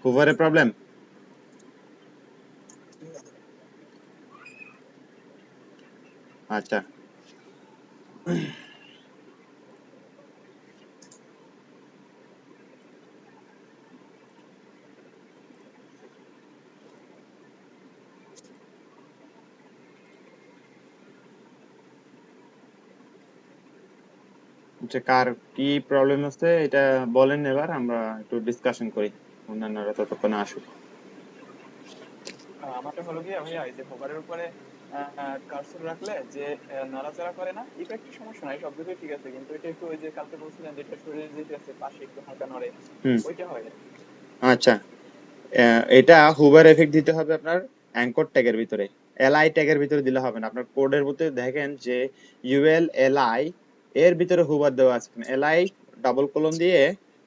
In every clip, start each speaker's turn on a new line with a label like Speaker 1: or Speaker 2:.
Speaker 1: হুভারে problem? আচ্ছা, কার কি problem হচ্ছে এটা বলেন, এবার আমরা একটু ডিসকাশন করি, অন্যান্যরা ততক্ষণে আসুক।
Speaker 2: আমারটা হলো কি, আমি এই যে হোভারের উপরে কার্সর রাখলে যে নড়াচড়া করে না, এটা একটু সমস্যা নাই, সব কিছুই ঠিক আছে, কিন্তু এটা একটু ওই যে কালকে বলছিলেন যেটা শরীরে যেতে আছে পাশে একটু হালকা নড়ে,
Speaker 1: হুম,
Speaker 2: ওইটা হয়।
Speaker 1: আচ্ছা। এটা হুভার এফেক্ট দিতে হবে আপনার অ্যাঙ্কর ট্যাগের ভিতরে, এলআই ট্যাগের ভিতরে দিলে হবে না। আপনার কোডের ভিতরে দেখেন যে ইউএল এলআই এর ভিতরে হুভার দেওয়া আছে কিনা, এলআই ডাবল কলম দিয়ে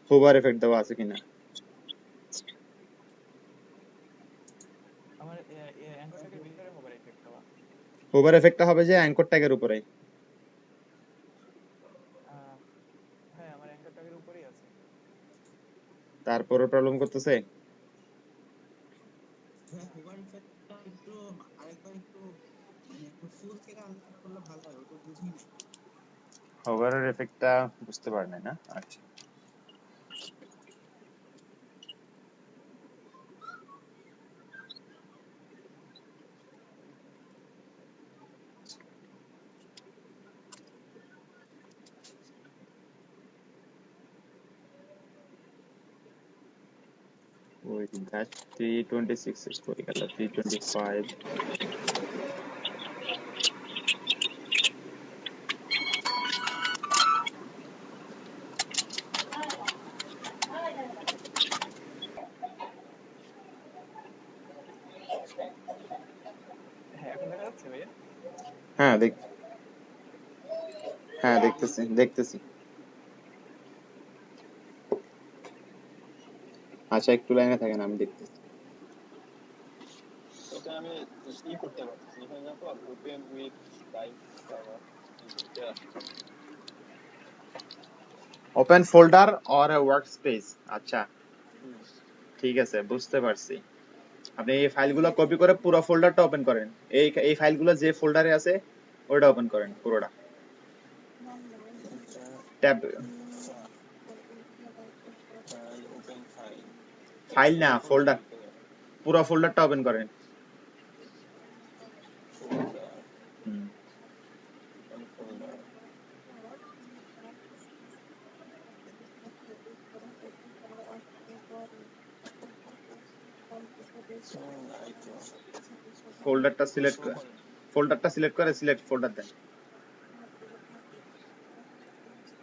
Speaker 1: হুভার এফেক্ট দেওয়া আছে কিনা।
Speaker 2: আমার অ্যাঙ্কর ট্যাগের ভিতরে হোভার ইফেক্ট হওয়া।
Speaker 1: হুভার এফেক্টটা হবে যে অ্যাঙ্কর ট্যাগের উপরে।
Speaker 2: হ্যাঁ, আমার অ্যাঙ্কর ট্যাগের উপরেই আছে।
Speaker 1: তারপরে প্রবলেম করতেছে। হোভারের এফেক্টটা বুঝতে পারেন না? আচ্ছা, ওই দ্যাট 326 করে গেল 325।
Speaker 2: হ্যাঁ, এখন দেখা যাচ্ছে ভাইয়া?
Speaker 1: হ্যাঁ হ্যাঁ, দেখতেছি দেখতেছি। আচ্ছা, একটু লাইনে থাকেন, আমি দেখতেছি।
Speaker 2: এটা আমি করতে পারতেছি, এখানে দেখো open with live server,
Speaker 1: open folder or a work space. আচ্ছা, ঠিক আছে, বুঝতে পারছি। আপনি এই ফাইলগুলো কপি করে পুরো ফোল্ডারটা ওপেন করেন। এই ফাইলগুলো যে ফোল্ডারে আছে ওটা ওপেন করেন পুরোটা। ট্যাব,
Speaker 2: ওপেন ফাইল,
Speaker 1: ফাইল না, ফোল্ডার, পুরো ফোল্ডারটা ওপেন করেন।
Speaker 2: ফোল্ডার,
Speaker 1: হুম,
Speaker 2: ফোল্ডার,
Speaker 1: ফোল্ডারটা সিলেক্ট করে সিলেক্ট ফোল্ডার দেন।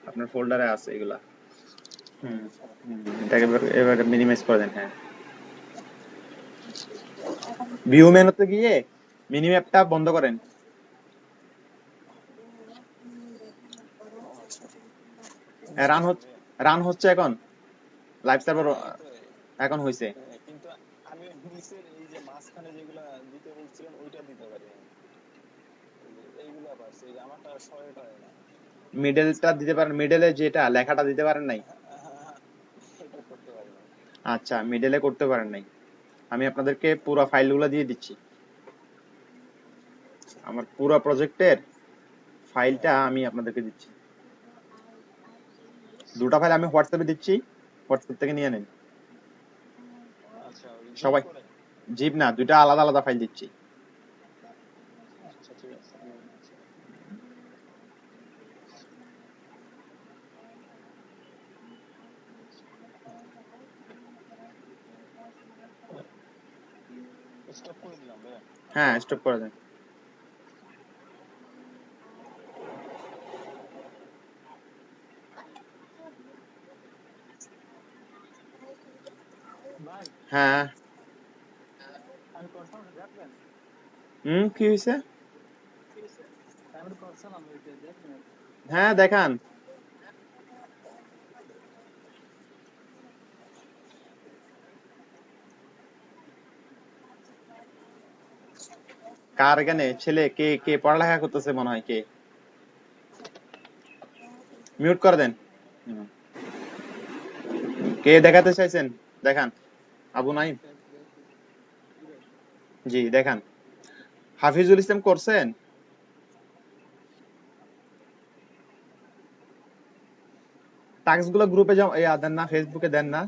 Speaker 1: আপনার ফোল্ডারে আছে এগুলা। হুম, এটাকে এবার মিনিমাইজ করে দেন। হ্যাঁ, ভিউ মেনুতে গিয়ে মিনিম্যাপটা বন্ধ করেন। রান হচ্ছে, রান হচ্ছে এখন লাইভ সার্ভার এখন হইছে।
Speaker 2: কিন্তু আমি নিচের এই যে মাঝখানে যেগুলা দিতে বলছিলেন ওইটা দিতে পারি না, এইগুলা পারছি, এই যে আমারটা সহায়তা হয় না,
Speaker 1: মিডলটা দিতে পারেন, মিডলে যেটা লেখাটা দিতে পারেন নাই।
Speaker 2: এটা করতে পারি না।
Speaker 1: আচ্ছা, মিডলে করতে পারেন নাই। আমি আপনাদেরকে পুরো ফাইলগুলো দিয়ে দিচ্ছি, আমার পুরো প্রজেক্টের ফাইলটা আমি আপনাদেরকে দিচ্ছি। দুটো ফাইল আমি হোয়াটসঅ্যাপে দিচ্ছি, হোয়াটসঅ্যাপ থেকে নিয়ে নেন
Speaker 2: আচ্ছা,
Speaker 1: সবাই। জিপ না, দুইটা আলাদা আলাদা ফাইল দিচ্ছি।
Speaker 2: আচ্ছা ঠিক আছে। স্টপ করে দিলাম ভাইয়া।
Speaker 1: হ্যাঁ, স্টপ করে দেন।
Speaker 2: ভাই,
Speaker 1: হ্যাঁ,
Speaker 2: আমি করছিলাম দেখবেন,
Speaker 1: কি হয়েছে?
Speaker 2: আমি করছিলাম ওইটা দেখবেন।
Speaker 1: হ্যাঁ, দেখান। কার এখানে ছেলে কে কে পড়ালেখা করতেছে মনে হয়, কে? মিউট করে দেন। কে দেখাতে চাইছেন? দেখান। আবু নাইম, জি দেখান। হাফিজুল ইসলাম করছেন? টাস্ক গুলো গ্রুপে দেন না, ফেসবুকে দেন না?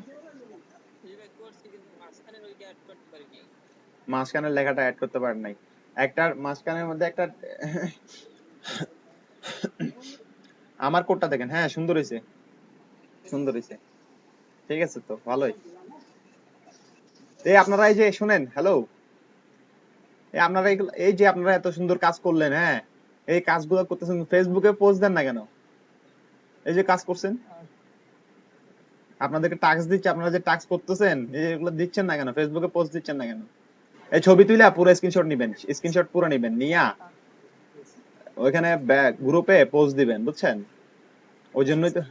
Speaker 1: মাঝখানের লেখাটা অ্যাড করতে পারেন নাই। একটা মাঝখানের মধ্যে একটা আমার কোডটা দেখেন। হ্যাঁ, সুন্দর হয়েছে, সুন্দর হয়েছে। ঠিক আছে তো, ভালোই। এই আপনারা এই যে শুনেন, হ্যালো, এই আপনারা এই যে আপনারা এত সুন্দর কাজ করলেন, হ্যাঁ, এই কাজগুলো করতেছেন, ফেসবুকে পোস্ট দেন না কেন? এই যে কাজ করছেন, আপনাদেরকে টাস্ক দিচ্ছে, আপনারা যে টাস্ক করতেছেন এগুলো দিচ্ছেন না কেন? ফেসবুকে পোস্ট দিচ্ছেন না কেন? এই ছবি তুইলা পুরো স্ক্রিনশট নিবেন, স্ক্রিনশট পুরো নিবেন, নিয়া ওইখানে গ্রুপে পোস্ট দিবেন, বুঝছেন? ওই জন্যই তো,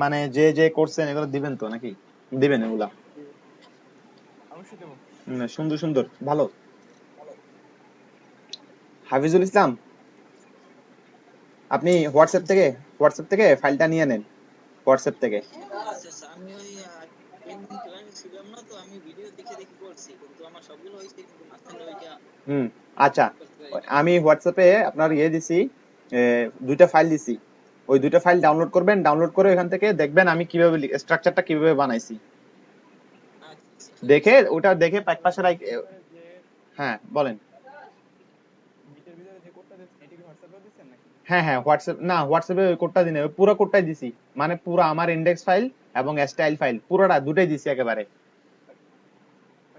Speaker 1: মানে যে যে করছেন এগুলো দিবেন তো নাকি? দিবেন এগুলা?
Speaker 2: অবশ্যই দেবো।
Speaker 1: সুন্দর সুন্দর, ভালো। হাফিজুল ইসলাম, আপনি হোয়াটসঅ্যাপ থেকে ফাইলটা নিয়ে নেন, হোয়াটসঅ্যাপ থেকে। হুম, আচ্ছা, আমি হোয়াটসঅ্যাপে আপনার দিছি, দুইটা ফাইল দিছি। ওই দুইটা ফাইল ডাউনলোড করবেন, ডাউনলোড করে ওখান থেকে দেখবেন আমি কিভাবে স্ট্রাকচারটা কিভাবে বানাইছি। দেখে ওটা দেখে এক পাশে হ্যাঁ বলেন।
Speaker 2: মিটের ভিতরে যে কোডটা দিচ্ছেন এটা কি হোয়াটসঅ্যাপে দিচ্ছেন নাকি?
Speaker 1: হ্যাঁ হ্যাঁ, হোয়াটসঅ্যাপে ওই কোডটা দিন, পুরো কোডটাই দিছি, মানে পুরো আমার ইন্ডেক্স ফাইল এবং স্টাইল ফাইল পুরোটা দুটাই দিছি একেবারে।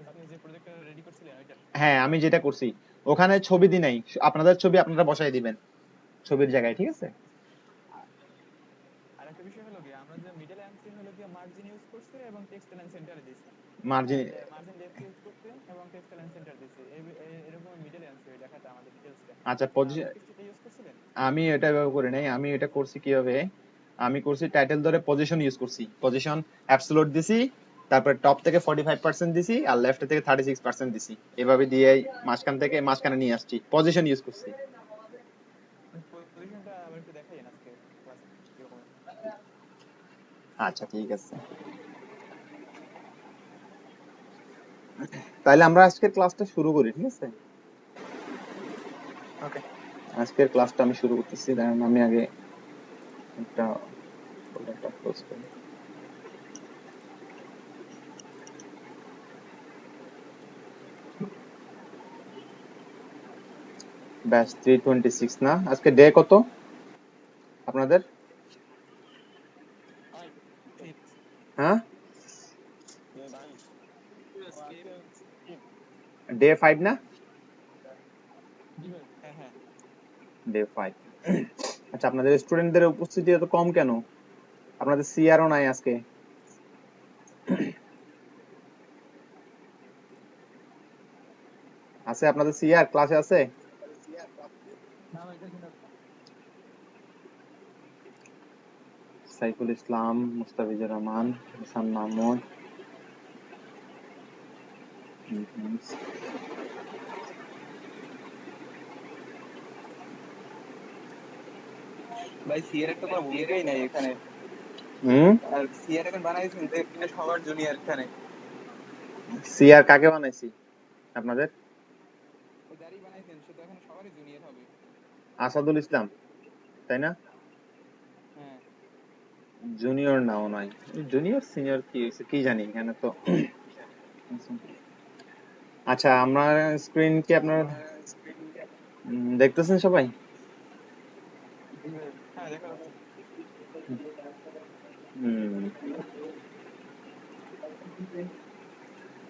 Speaker 2: আপনি যে প্রজেক্টটা রেডি করছিলেন ওইটা?
Speaker 1: হ্যাঁ, আমি যেটা করছি ওখানে ছবি দি নাই, আপনাদের ছবি আপনারা বসাই দিবেন ছবির জায়গায়, ঠিক আছে?
Speaker 2: আর একটা বিষয় হলো কি, আমরা যে মিডল আনছি হলো কি মার্জিন ইউজ করছে এবং টেক্সট লাইন সেন্টারে দিছি।
Speaker 1: মার্জিন,
Speaker 2: হ্যাঁ, মার্জিন লেফট ইউজ করছে এবং টেক্সট লাইন সেন্টার দিছি। এরকম মিডল আনছি ওই লেখাটা আমাদের ডিটেইলসটা।
Speaker 1: আচ্ছা
Speaker 2: আপনি কি সেটা ইউজ করছিলেন?
Speaker 1: আমি এটা ব্যবহার করি নাই, আমি এটা করছি কিভাবে, আমি করছি টাইটেল ধরে পজিশন ইউজ করছি, পজিশন অ্যাবসোলুট দিছি, তারপর টপ থেকে 45% দিছি আর লেফট থেকে 36% দিছি, এভাবে দিয়ে মাঝখান থেকে মাঝখানে নিয়ে আসছি, পজিশন ইউজ করছি।
Speaker 2: পজিশনটা আবার একটু দেখাইয়েন আজকে ক্লাসে কিরকম।
Speaker 1: আচ্ছা ঠিক আছে, তাহলে আমরা আজকের ক্লাসটা শুরু করি, ঠিক আছে?
Speaker 2: ওকে।
Speaker 1: আজকের ক্লাসটা আমি শুরু করতেছি, কারণ আমি আগে একটা ফোল্ডারটা ক্লোজ করি। ব্যাচ 326 না? আজকে ডে কত আপনাদের? হ্যাঁ, ডে 5 না?
Speaker 2: হ্যাঁ হ্যাঁ।
Speaker 1: ডে 5। আচ্ছা, আপনাদের স্টুডেন্টদের উপস্থিতি এত কম কেন? আপনাদের সিআরও নাই আজকে? আছে আপনাদের সিআর ক্লাসে আছে? সাইফুল ইসলাম, মুস্তাফিজুর রহমান, হাসান মাহমুদ,
Speaker 2: ভাই সিআর একটা কোনো ভূমিকাই নাই এখানে।
Speaker 1: হুম,
Speaker 2: আর সিআর এখন বানাইছেন যে কিনা সবার জুনিয়র এখানে।
Speaker 1: সিআর কাকে বানাইছি আপনাদের?
Speaker 2: ও যারই বানাইছেন সে তো এখন সবারই জুনিয়র হবে।
Speaker 1: আসাদুল ইসলাম, তাই না?
Speaker 2: হ্যাঁ।
Speaker 1: জুনিয়র নাও নাই, জুনিয়র সিনিয়র কি হয়েছে কি জানি এখানে তো। আচ্ছা, আমার স্ক্রিন কি আপনার দেখতেছেন সবাই?
Speaker 2: হ্যাঁ দেখা যাচ্ছে।
Speaker 1: হুম,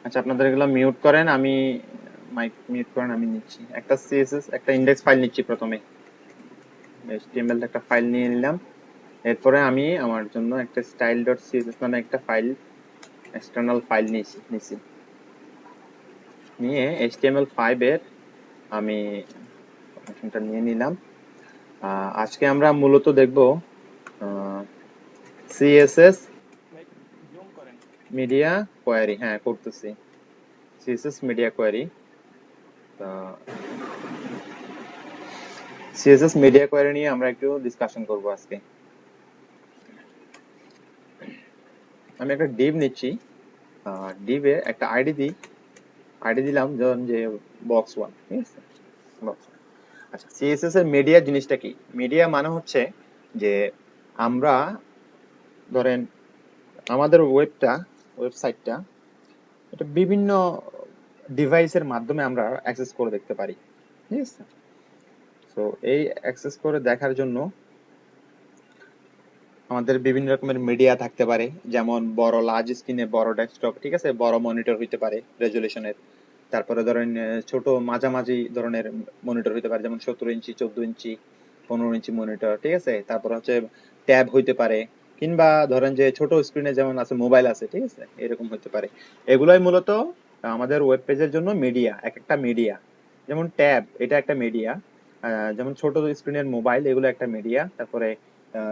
Speaker 1: আচ্ছা, আপনাদের এগুলো মিউট করেন, আমি মাইক মিউট করেন, আমি নিচ্ছি একটা সিএসএস, একটা ইন্ডেক্স ফাইল নিচ্ছি প্রথমে, এইচটিএমএল একটা ফাইল নিয়ে নিলাম। এরপরে আমি আমার জন্য একটা স্টাইল ডট সিএসএস মানে একটা ফাইল, এক্সটার্নাল ফাইল নিছি, নিয়ে HTML5 এর আমি ফাংশনটা নিয়ে নিলাম। আজকে আমরা মূলত দেখব সিএসএস
Speaker 2: জুম করেন।
Speaker 1: মিডিয়া কোয়ারি, হ্যাঁ করতেছি, CSS media query. CSS media query নিয়ে আমরা একটু ডিসকাশন করব আজকে। আমি একটা ডিভ নিচ্ছি, ডিভে একটা আইডি দিই, আইডি দিলাম ধরুন যে বক্স ওয়ান, ঠিক আছে, বক্স। আচ্ছা, সিএসএস এর মিডিয়া জিনিসটা কি? মিডিয়া মানে হচ্ছে যে আমরা ধরেন আমাদের ওয়েবসাইটটা এটা বিভিন্ন ডিভাইসের মাধ্যমে আমরা অ্যাক্সেস করে দেখতে পারি, ঠিক আছে। তো এই অ্যাক্সেস করে দেখার জন্য আমাদের বিভিন্ন রকমের মিডিয়া থাকতে পারে, যেমন বড় লার্জ স্ক্রিনে বড় ডেস্কটপ, ঠিক আছে, বড় মনিটর হইতে পারে রেজুলেশনের। তারপরে ধরেন ছোট মাঝামাঝি ধরনের মনিটর হইতে পারে, যেমন 17 ইঞ্চি, 14 ইঞ্চি, 15 ইঞ্চি মনিটর, ঠিক আছে। তারপর হচ্ছে ট্যাব হইতে পারে, কিংবা ধরেন যে ছোট স্ক্রিনে যেমন আছে মোবাইল আছে, ঠিক আছে, এরকম হইতে পারে। এগুলাই মূলত আমাদের ওয়েব পেজের জন্য মিডিয়া, এক একটা মিডিয়া। যেমন ট্যাব, এটা একটা মিডিয়া। যেমন ছোট স্ক্রিনের মোবাইল, এগুলো একটা মিডিয়া। তারপরে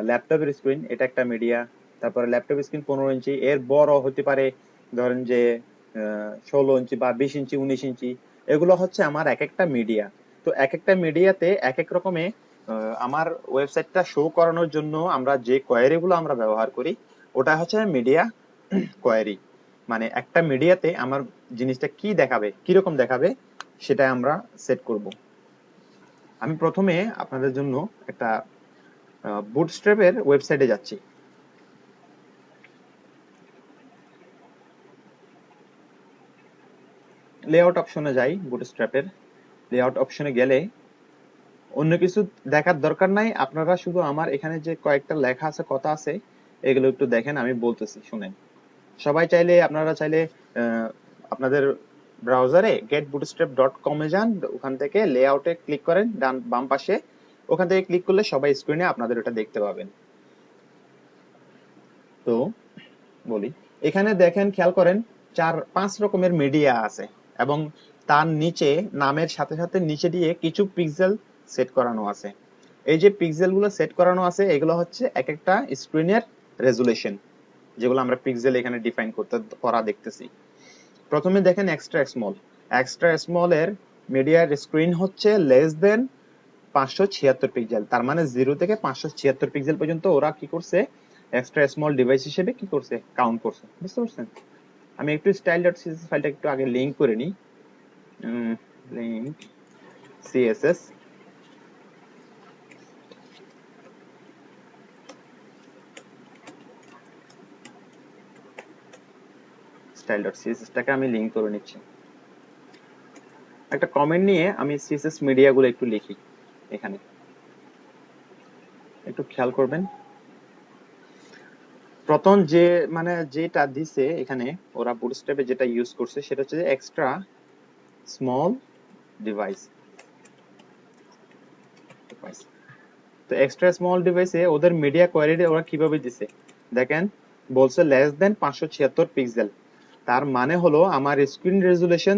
Speaker 1: ল্যাপটপের স্ক্রিন, এটা একটা মিডিয়া। তারপরে ল্যাপটপ স্ক্রিন 15 ইঞ্চি, এর বড় হতে পারে ধরেন যে 16 ইঞ্চি বা 20 ইঞ্চি, 19 ইঞ্চি। এগুলো হচ্ছে আমার এক একটা মিডিয়া। তো এক একটা মিডিয়াতে এক এক রকমে আমার ওয়েবসাইটটা শো করানোর জন্য আমরা যে কোয়েরি গুলো আমরা ব্যবহার করি, ওটা হচ্ছে মিডিয়া কোয়েরি। মানে একটা মিডিয়াতে আমার জিনিসটা কি দেখাবে, কিরকম দেখাবে, সেটা আমরা সেট করব। আমি প্রথমে আপনাদের জন্য একটা বুটস্ট্র্যাপের ওয়েবসাইটে যাচ্ছি। লেআউট অপশনে যাই, বুটস্ট্র্যাপের লেআউট অপশনে গেলে অন্য কিছু দেখার দরকার নাই, আপনারা শুধু আমার এখানে যে কয়েকটা লেখা আছে, কথা আছে, এগুলো একটু দেখেন, আমি বলতেছি শুনেন। সবাই চাইলে, আপনারা চাইলে আপনাদের ব্রাউজারে getbootstrap.com এ যান, ওখান থেকে লেআউটে ক্লিক করেন, ডান বাম পাশে, ওখান থেকে ক্লিক করলে সবাই স্ক্রিনে আপনাদের ওটা দেখতে পাবেন। তো বলি, এখানে দেখেন, খেয়াল করেন, 4-5 রকমের মিডিয়া আছে, এবং তার নিচে নামের সাথে সাথে নিচে দিয়ে কিছু পিক্সেল সেট করানো আছে। এই যে পিক্সেল গুলো সেট করানো আছে, এগুলো হচ্ছে এক একটা স্ক্রিনের রেজুলেশন, যেগুলো আমরা পিক্সেল এখানে ডিফাইন করা দেখতেছি। প্রথমে দেখেন এক্সট্রা স্মল। এক্সট্রা স্মল এর মিডিয়ার স্ক্রিন হচ্ছে লেস দেন 576 পিক্সেল। তার মানে 0 থেকে 576 পিক্সেল পর্যন্ত ওরা কি করছে, এক্সট্রা স্মল ডিভাইস হিসেবে কি করছে, কাউন্ট করছে। বুঝতে পারছেন? আমি একটু style.css ফাইলটা একটু আগে লিংক করে নিই। লিংক css style.css টাকে আমি লিংক করে নিচ্ছি। একটা কমেন্ট নিয়ে আমি css মিডিয়া গুলো একটু লিখি এখানে, একটু খেয়াল করবেন। প্রথম যে মানে যেটা দিছে এখানে, ওরা বুটস্ট্র্যাপে যেটা ইউজ করছে সেটা হচ্ছে এক্সট্রা স্মল ডিভাইস। তো এক্সট্রা স্মল ডিভাইসে ওদের মিডিয়া কোয়ালিটি ওরা কিভাবে দিছে দেখেন, বলছে লেস দেন 576 পিক্সেল। তার মানে হলো আমার স্ক্রিন রেজুলেশন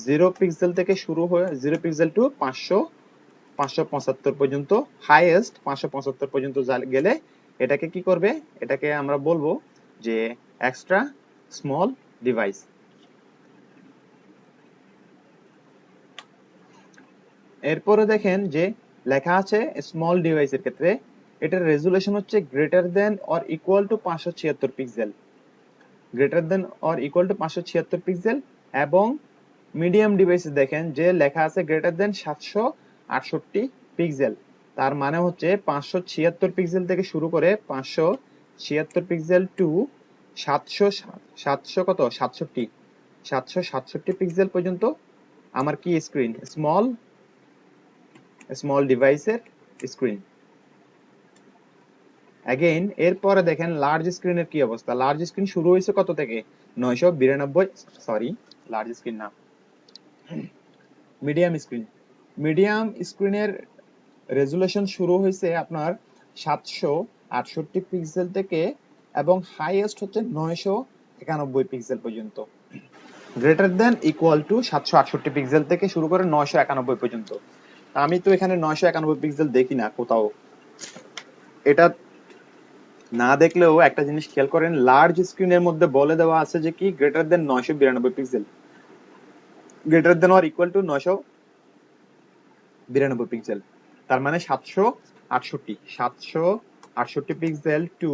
Speaker 1: 0 পিক্সেল থেকে শুরু হয়ে 0 পিক্সেল টু 575 পর্যন্ত, হাইয়েস্ট 575 পর্যন্ত গেলে এটাকে কি করবে, এটাকে আমরা বলবো যে এক্সট্রা স্মল ডিভাইস। এরপরে দেখেন যে লেখা আছে স্মল ডিভাইসের ক্ষেত্রে এটার রেজুলেশন হচ্ছে greater than or equal to 576 pixel, greater than or equal to 576 pixel. এবং মিডিয়াম ডিভাইসে দেখেন যে লেখা আছে গ্রেটার দেন 768 পিক্সেল। তার মানে হচ্ছে 576 পিক্সেল থেকে শুরু করে 576 পিক্সেল টু 700 700 কত 767 পিক্সেল পর্যন্ত আমার কি স্ক্রিন, স্মল ডিভাইসের স্ক্রিন। अगेन এরপরে দেখেন লার্জ স্ক্রিনের কি অবস্থা। লার্জ স্ক্রিন শুরু হয়েছে কত থেকে, 992, সরি লার্জ স্ক্রিন না, মিডিয়াম স্ক্রিন। মিডিয়াম স্ক্রিনের রেজুলেশন শুরু হয়েছে আপনার 768 পিক্সেল থেকে, এবং হাইয়েস্ট হচ্ছে 991 পিক্সেল পর্যন্ত। Greater than equal to 768 pixel থেকে শুরু করে 991 পর্যন্ত। আমি তো এখানে 991 পিক্সেল দেখি না কোথাও। এটা না দেখলেও একটা জিনিস খেয়াল করেন, লার্জ স্ক্রিনের মধ্যে বলে দেওয়া আছে যে কি greater than 992 pixel, greater than or equal to 992 pixel. তার মানে 768 পিক্সেল টু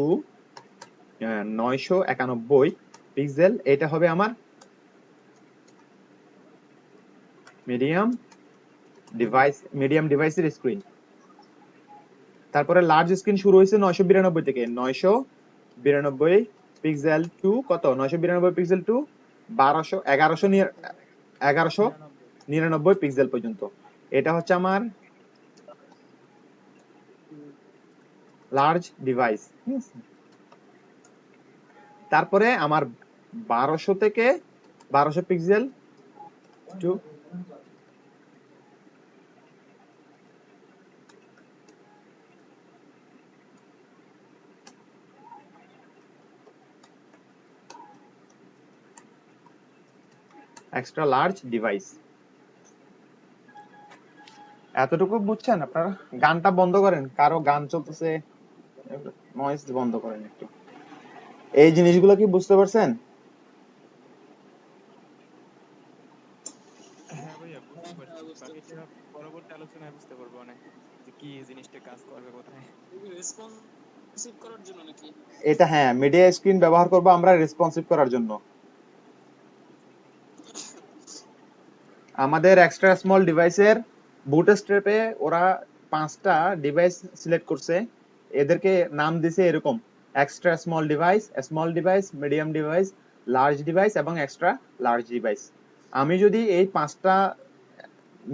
Speaker 1: 991 পিক্সেল, এটা হবে আমার মিডিয়াম ডিভাইসের স্ক্রিন। তারপরে লার্জ স্ক্রিন শুরু হয়েছে 992 থেকে, 992 পিক্সেল টু কত, 992 পিক্সেল টু 1199 পিক্সেল পর্যন্ত। এটা হচ্ছে আমার লার্জ ডিভাইস। তারপরে আমার 1200 থেকে 1200 pixel to extra large device. এতটুকু বুঝছেন আপনারা? গানটা বন্ধ করেন, কারো গান চলতেছে, নয়েজ বন্ধ করেন একটু। এই জিনিসগুলো কি বুঝতে পারছেন?
Speaker 2: হ্যাঁ ভাইয়া, বুঝতে পারছি। বাকিটা পরবর্তী আলোচনায় বুঝতে পারবো অনেক, যে কি এই জিনিসটা কাজ করবে কোথায়। রেসপন্সিভ করার জন্য নাকি?
Speaker 1: এটা হ্যাঁ, মিডিয়া স্ক্রিন ব্যবহার করব আমরা রেসপন্সিভ করার জন্য। আমাদের এক্সট্রা স্মল ডিভাইসের বুটস্ট্র্যাপে ওরা 5টা ডিভাইস সিলেক্ট করছে, এদেরকে নাম দিছে এরকম: extra small device, medium device, large device এবং এক্সট্রা লার্জ ডিভাইস। আমি যদি এই 5টা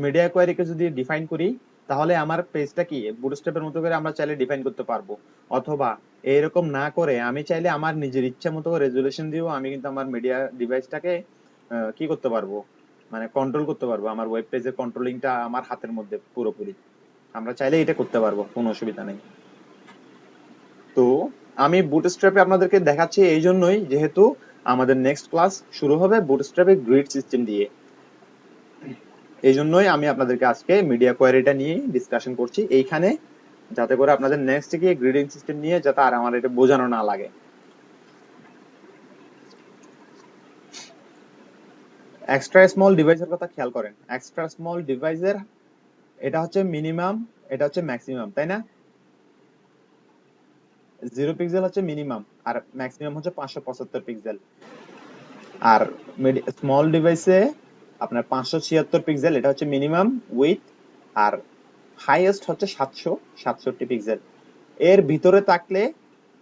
Speaker 1: মিডিয়া কোয়ারিকে যদি ডিফাইন করি, তাহলে আমার পেজটা কি বুটস্ট্র্যাপের মতো করে আমরা চাইলে ডিফাইন করতে পারবো। অথবা এরকম না করে আমি চাইলে আমার নিজের ইচ্ছা মতো রেজুলেশন দিয়েও আমি কিন্তু আমার মিডিয়া ডিভাইসটাকে কি করতে পারবো, মানে কন্ট্রোল করতে পারবো। আমার ওয়েব পেজের কন্ট্রোলিংটা আমার হাতের মধ্যে পুরোপুরি, আমরা চাইলে এটা করতে পারবো, কোনো অসুবিধা নেই। তো আমি বুটস্ট্র্যাপে আপনাদেরকে দেখাচ্ছি এই জন্যই, যেহেতু আমাদের নেক্সট ক্লাস শুরু হবে বুটস্ট্র্যাপে গ্রিড সিস্টেম দিয়ে। এই জন্যই আমি আপনাদেরকে আজকে মিডিয়া কোয়ারিটা নিয়ে ডিসকাশন করছি এইখানে, যাতে করে আপনাদের নেক্সট গিয়ে গ্রিডিং সিস্টেম নিয়ে যাতে আর আমার এটা বোঝানো না লাগে। এক্সট্রা স্মল ডিভাইসের কথা খেয়াল করেন। এক্সট্রা স্মল ডিভাইসের এটা হচ্ছে মিনিমাম, এটা হচ্ছে ম্যাক্সিমাম, তাই না? 0 পিক্সেল হচ্ছে মিনিমাম, আর ম্যাক্সিমাম হচ্ছে 575 পিক্সেল। আর স্মল ডিভাইসে আপনার 576 পিক্সেল, এটা হচ্ছে মিনিমাম উইথ, আর হাইয়েস্ট হচ্ছে 767 পিক্সেল। এর ভিতরে থাকলে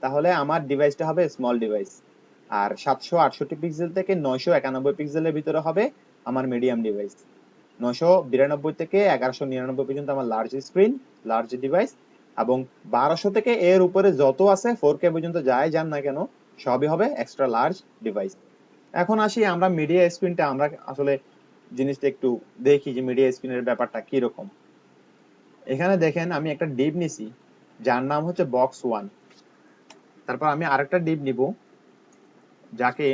Speaker 1: তাহলে আমার ডিভাইসটা হবে স্মল ডিভাইস, আর 768 পিক্সেল থেকে 991 পিক্সেলের ভিতরে হবে আমার মিডিয়াম ডিভাইস। 992 থেকে 1199 পর্যন্ত আমার লার্জ স্ক্রিন, লার্জ ডিভাইস, এবং 1200 থেকে এর উপরে যত আছে 4K পর্যন্ত যাই যান না কেন, সবই হবে এক্সট্রা লার্জ ডিভাইস। এখন আসি আমরা মিডিয়া স্ক্রিনটা, আমরা আসলে জিনিসটা একটু দেখি যে মিডিয়া স্ক্রিনের ব্যাপারটা কি রকম। এখানে দেখেন আমি একটা ডিভ নিছি যার নাম হচ্ছে বক্স 1। তারপর আমি আরেকটা ডিভ নিব যাকে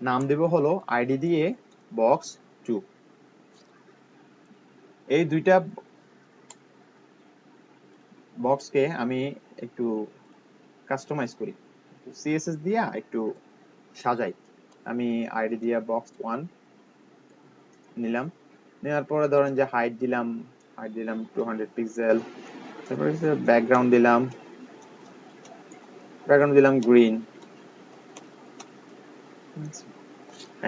Speaker 1: নাম দেব হলো আইডি দিয়ে বক্স 2। এই দুইটা বক্সকে আমি একটু কাস্টমাইজ করি, সিএসএস দিয়া একটু সাজাই। আমি আইডি দিয়া বক্স 1 নিলাম, নেওয়ার পরে ধরেন যে হাইট দিলাম 200 পিক্সেল। তারপরে ব্যাকগ্রাউন্ড দিলাম গ্রিন।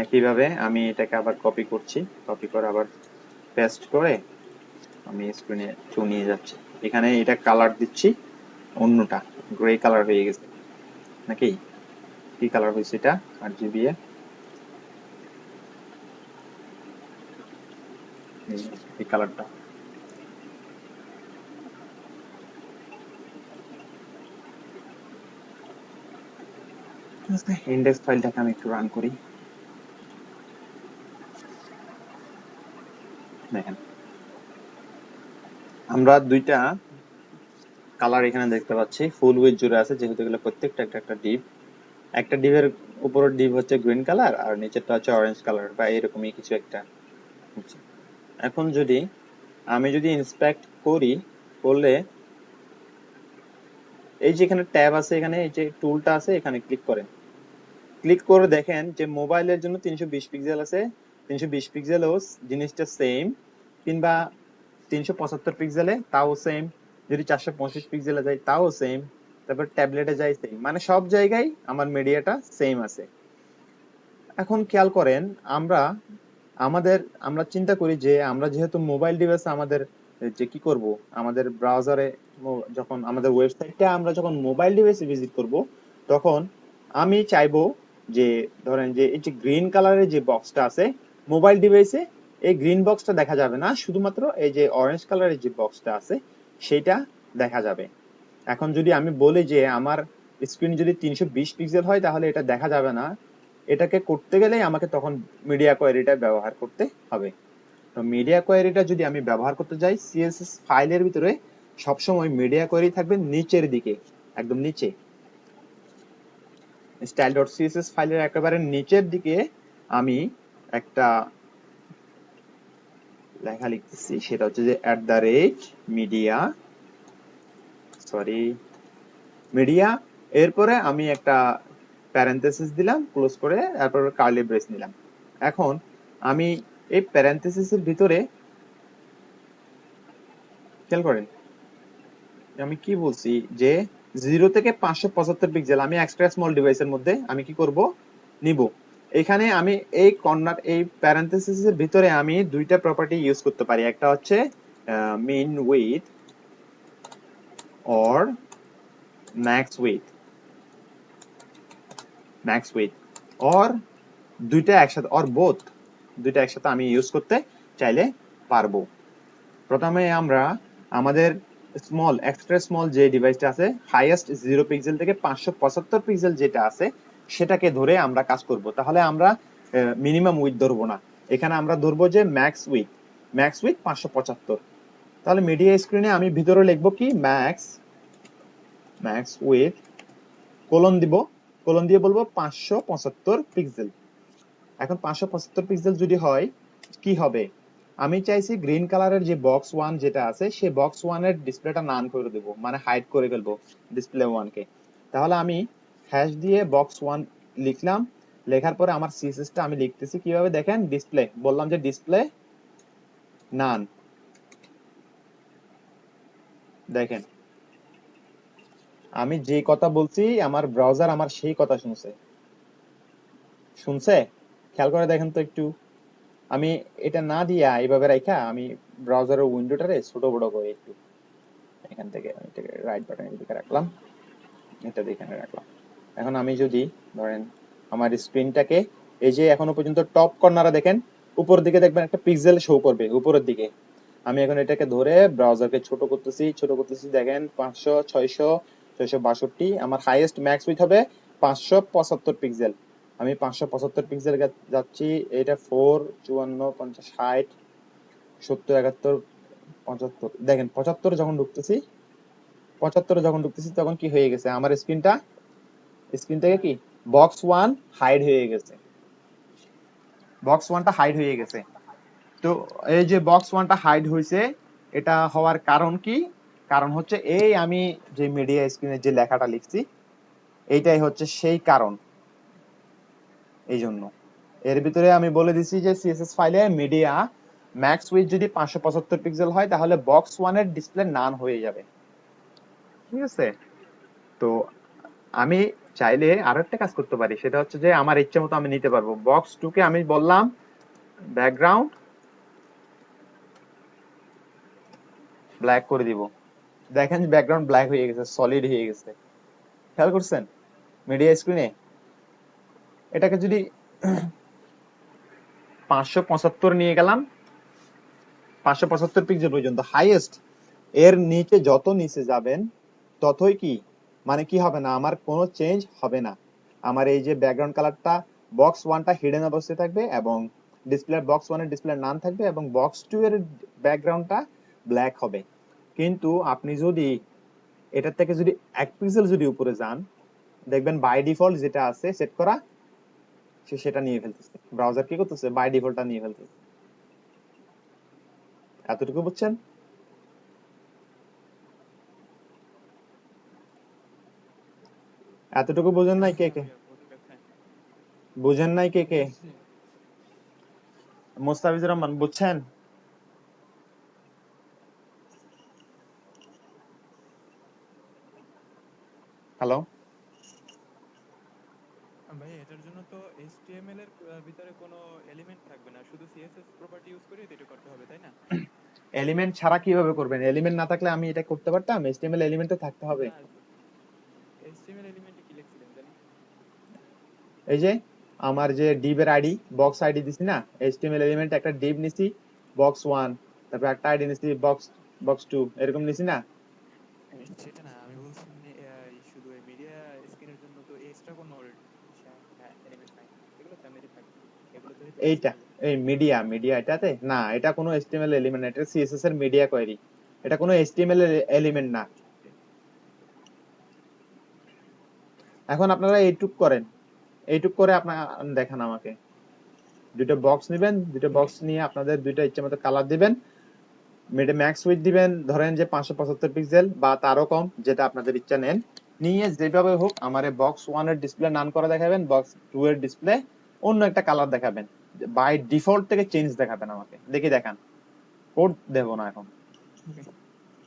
Speaker 1: একইভাবে আমি এটাকে আবার কপি করছি, কপি করে আবার পেস্ট করে আমি স্ক্রিনে নিয়ে যাচ্ছি। এখানে এটা কালার দিচ্ছি অন্যটা, গ্রে কালার হয়ে গেছে নাকি, কি কালার হয়েছে এটা RGB এ, এই কালারটা। ইন্ডেক্স ফাইলটাকে আমি একটু রান করি। দেখেন আমরা দুইটা কালার এখানে দেখতে পাচ্ছি, ফুল উইথ জুড়ে আছে, যেহেতু এগুলো প্রত্যেকটা একটা ডিভ। একটা ডিভের উপরের ডিভ হচ্ছে গ্রিন কালার আর নিচেরটা হচ্ছে অরেঞ্জ কালার বা এরকমই কিছু একটা। এখন আমি যদি ইন্সপেক্ট করলে এই যে এখানে ট্যাব আছে, এখানে এই যে টুলটা আছে, এখানে ক্লিক করে দেখেন যে মোবাইলের জন্য 320 পিক্সেল আছে, 320 পিক্সেলও জিনিসটা সেম, কিংবা 375 পিক্সেলে তাও সেম, যদি 465 পিক্সেলে যায় তাও সেম, তারপর ট্যাবলেটে যাই সেম, মানে সব জায়গায় আমার মিডিয়াটা সেম আছে। এখন খেয়াল করেন, আমরা আমাদের আমরা চিন্তা করি যে আমরা যেহেতু মোবাইল ডিভাইস আমাদের যে কি করব, আমাদের ব্রাউজারে যখন আমাদের ওয়েবসাইটটা আমরা যখন মোবাইল ডিভাইসে ভিজিট করব, তখন আমি চাইবো যে ধরেন যে এই যে গ্রিন কালারের যে বক্সটা আছে মোবাইল ডিভাইসে, এই গ্রিন বক্সটা দেখা যাবে না, শুধুমাত্র এই যে অরেঞ্জ কালারের যে বক্সটা আছে সেটা দেখা যাবে। এখন যদি আমি বলি যে আমার স্ক্রিন যদি 320 পিক্সেল হয় তাহলে এটা দেখা যাবে না, এটাকে করতে গেলে আমাকে তখন মিডিয়া কোয়েরিটা ব্যবহার করতে হবে। তো মিডিয়া কোয়েরিটা যদি আমি ব্যবহার করতে যাই, সিএসএস ফাইলের ভিতরে সবসময় মিডিয়া কোয়েরি থাকবে নিচের দিকে, একদম নিচে, style.css ফাইলের একেবারে নিচের দিকে আমি একটা লেখা লিখতেছি, সেটা হচ্ছে যে @media, সরি, মিডিয়া, এরপরে আমি একটা প্যারেনথেসিস দিলাম, ক্লোজ করে তারপর কার্লি ব্রেস নিলাম। এখন আমি এই প্যারেনথেসিসের ভিতরে খেয়াল করেন আমি কি বলছি, যে 0 থেকে 575 পিক্সেল আমি এক্সট্রা স্মল ডিভাইসের মধ্যে আমি কি করব, নিব। এখানে আমি এই কর্নার এই প্যারেনথেসিসের ভিতরে আমি দুইটা প্রপার্টি ইউজ করতে পারি, একটা হচ্ছে min width or max width or দুইটা একসাথে, অর বোথ, দুইটা একসাথে আমি ইউজ করতে চাইলে পারবো। প্রথমে আমরা আমাদের স্মল এক্সট্রা স্মল যে ডিভাইসটা আছে, হাইয়েস্ট 0 পিক্সেল থেকে 575 পিক্সেল যেটা আছে সেটাকে ধরে আমরা কাজ করব। তাহলে আমরা মিনিমাম উইথ ধরবো না, এখানে আমরা ধরবো যে ম্যাক্স উইথ 575। তাহলে মিডিয়া স্ক্রিনে আমি ভিতরে লিখবো কি ম্যাক্স উইথ কোলন দিয়ে বলবো 575 পিক্সেল। এখন 575 পিক্সেল যদি হয় কি হবে, আমি চাইছি গ্রিন কালারের যে বক্স 1 যেটা আছে সেই বক্স 1 এর ডিসপ্লেটা নান করে দেব, মানে হাইড করে ফেলবো ডিসপ্লে 1 কে। তাহলে আমি হ্যাশ দিয়ে বক্স 1 লিখলাম, লেখার পরে আমার সিএসএস টা আমি লিখতেছি কিভাবে দেখেন, ডিসপ্লে বললাম যে ডিসপ্লে নান, দেখেন আমি যে কথা বলছি আমার ব্রাউজার আমার সেই কথা শুনছে, খেয়াল করে দেখেন তো একটু। আমি এটা না দিয়া এইভাবে রাখা আমি ব্রাউজারের উইন্ডোটারে ছোট বড় করে একটু এখান থেকে আমি এটাকে রাইট বাটনের দিকে রাখলাম, এটা এখানে রাখলাম। এখন আমি যদি ধরেন আমার স্ক্রিনটাকে এই যে এখনো পর্যন্ত টপ কর্নারে দেখেন উপর দিকে দেখবেন একটা পিক্সেল শো করবে উপরের দিকে, আমি এখন এটাকে ধরে ব্রাউজারকে ছোট করতেছি দেখেন 500 600 662, আমার হাইয়েস্ট ম্যাক্স উইথ হবে 575 পিক্সেল। আমি 575 পিক্সেল যাচ্ছি, এটা 4 54 50 60 70 71 75, দেখেন 75 যখন ঢুকতেছি তখন কি হয়ে গেছে, আমার স্ক্রিন থেকে কি বক্স 1 হাইড হয়ে গেছে, বক্স 1টা হাইড হয়ে গেছে। তো এই যে বক্স 1টা হাইড হয়েছে, এটা হওয়ার কারণ কি, কারণ হচ্ছে এই আমি যে মিডিয়া স্ক্রিনে যে লেখাটা লিখছি এইটাই হচ্ছে সেই কারণ। এই জন্য এর ভিতরে আমি বলে দিছি যে সিএসএস ফাইলে মিডিয়া ম্যাক্স উইথ যদি 575 পিক্সেল হয় তাহলে বক্স 1 এর ডিসপ্লে নান হয়ে যাবে, ঠিক আছে। তো আমি চাইলে আরো একটা কাজ করতে পারি, সেটা হচ্ছে যে আমার ইচ্ছে মতো আমি নিতে পারবো। বক্স 2 কে আমি বললাম ব্যাকগ্রাউন্ড ব্ল্যাক করে দিব, দেখেন ব্যাকগ্রাউন্ড ব্ল্যাক হয়ে গেছে, সলিড হয়ে গেছে, খেয়াল করছেন মিডিয়া স্ক্রিনে। এটাকে যদি 575 নিয়ে গেলাম, 575 পিক্সেল পর্যন্ত হাইয়েস্ট, এর নিচে যত নিচে যাবেন ততই কি, মানে কি হবে না, আমার কোনো চেঞ্জ হবে না, আমার এই যে ব্যাকগ্রাউন্ড কালারটা বক্স 1টা হিডেন অবস্থায় থাকবে এবং ডিসপ্লে বক্স 1 এর ডিসপ্লে নান থাকবে এবং বক্স 2 এর ব্যাকগ্রাউন্ডটা ব্ল্যাক হবে। কিন্তু আপনি যদি এটার থেকে যদি 1 পিক্সেল যদি উপরে যান, দেখবেন বাই ডিফল্ট যেটা আছে সেট করা সে সেটা নিয়ে ফেলতেছে, ব্রাউজার কি করতেছে বাই ডিফল্টটা নিয়ে ফেলতেছে। এতটুকু বুঝছেন? এতটুকু বোঝেন নাই কে কে? বুঝেন নাই কে কে? মোস্তাফিজুর রহমান বুঝছেন? হ্যালো?
Speaker 3: ভাই এটার জন্য তো HTML এর ভিতরে কোনো এলিমেন্ট থাকবে না, শুধু CSS প্রপার্টি ইউজ করে এটা করতে হবে, তাই না?
Speaker 1: এলিমেন্ট ছাড়া কিভাবে করবেন? এলিমেন্ট না থাকলে আমি এটা করতে পারতাম? HTML এলিমেন্ট তো থাকতে হবে।
Speaker 3: না, HTML এলিমেন্টে কি লিখছিলেন জানি?
Speaker 1: এই যে আমার যে div এর আইডি, বক্স আইডি দিছি না, HTML এলিমেন্ট একটা div নিছি, বক্স 1, তারপর একটা আইডি নিছি, বক্স 2, এরকম নিছি না?
Speaker 3: সেটা না, আমি বলছি মানে শুধু এই মিডিয়া স্ক্রিনের জন্য তো এক্সট্রা কোনো এলিমেন্ট নাই, এগুলো তো এমনিতেই থাকে, এগুলো তো হইতে পারছে
Speaker 1: এইটা,
Speaker 3: না যে।
Speaker 1: এই মিডিয়া এটাতে না, এটা কোনো HTML এলিমেন্ট না, এটা CSS এর মিডিয়া কোয়েরি। এটা কোনো HTML এলিমেন্ট না। এখন আপনারা এইটুক করেন, এইটুক করে আপনারা দেখান আমাকে। দুইটা বক্স নেবেন, দুইটা বক্স নিয়ে আপনাদের দুইটা ইচ্ছে মতো কালার দিবেন, মিডে ম্যাক্স উইথ দিবেন ধরেন যে 575 পিক্সেল বা তারও কম, যেটা আপনাদের ইচ্ছা নেন, নিয়ে যেভাবে হোক আমারে বক্স 1 এর ডিসপ্লে নান করে দেখাবেন, বক্স 2 এর ডিসপ্লে অন্য একটা কালার দেখাবেন, বাই ডিফল্ট থেকে চেঞ্জ দেখাবেন আমাকে, দেখি দেখান। কোড দেব না এখন,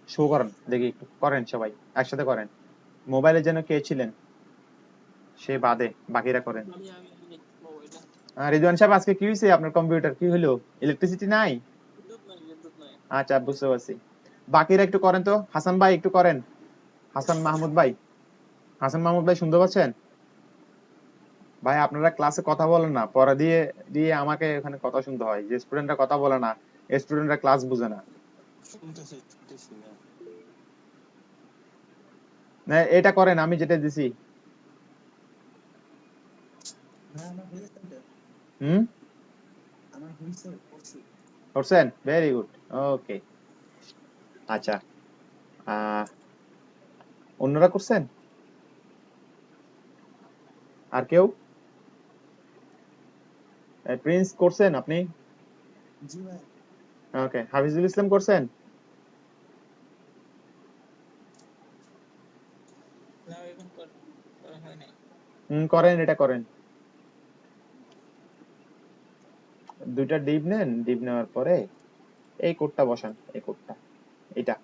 Speaker 1: শো করেন দেখি, একটু করেন সবাই একসাথে করেন। মোবাইলে যেন কে ছিলেন সে বাদে বাকিরা করেন। রিদওয়ান সাহেব, আজকে কি হয়েছে আপনার কম্পিউটার, কি হলো? ইলেকট্রিসিটি নাই? আচ্ছা, বুঝতে পারছি। বাকিরা একটু করেন তো, হাসান ভাই একটু করেন, হাসান মাহমুদ ভাই, হাসান মাহমুদ ভাই শুনতে পাচ্ছেন? ভাই আপনারা ক্লাসে কথা বলেন না, পড়া দিয়ে দিয়ে আমাকে এখানে কথা শুনতে হয়, যে স্টুডেন্টরা কথা বলে না, স্টুডেন্টরা ক্লাস বুঝে না। না, এটা করেন আমি যেটা দিছি। হুম, করছেন, ভেরি গুড, ওকে। আচ্ছা, আহ অন্যরা করছেন? আর কেউ? প্রিন্স করছেন আপনি? ওকে, হাফিজুল ইসলাম করছেন? করেন, এটা করেন। দুইটা ডিপ নেন, ডিপ নেওয়ার পরে এই কোডটা বসান, এই কোডটা, এটা।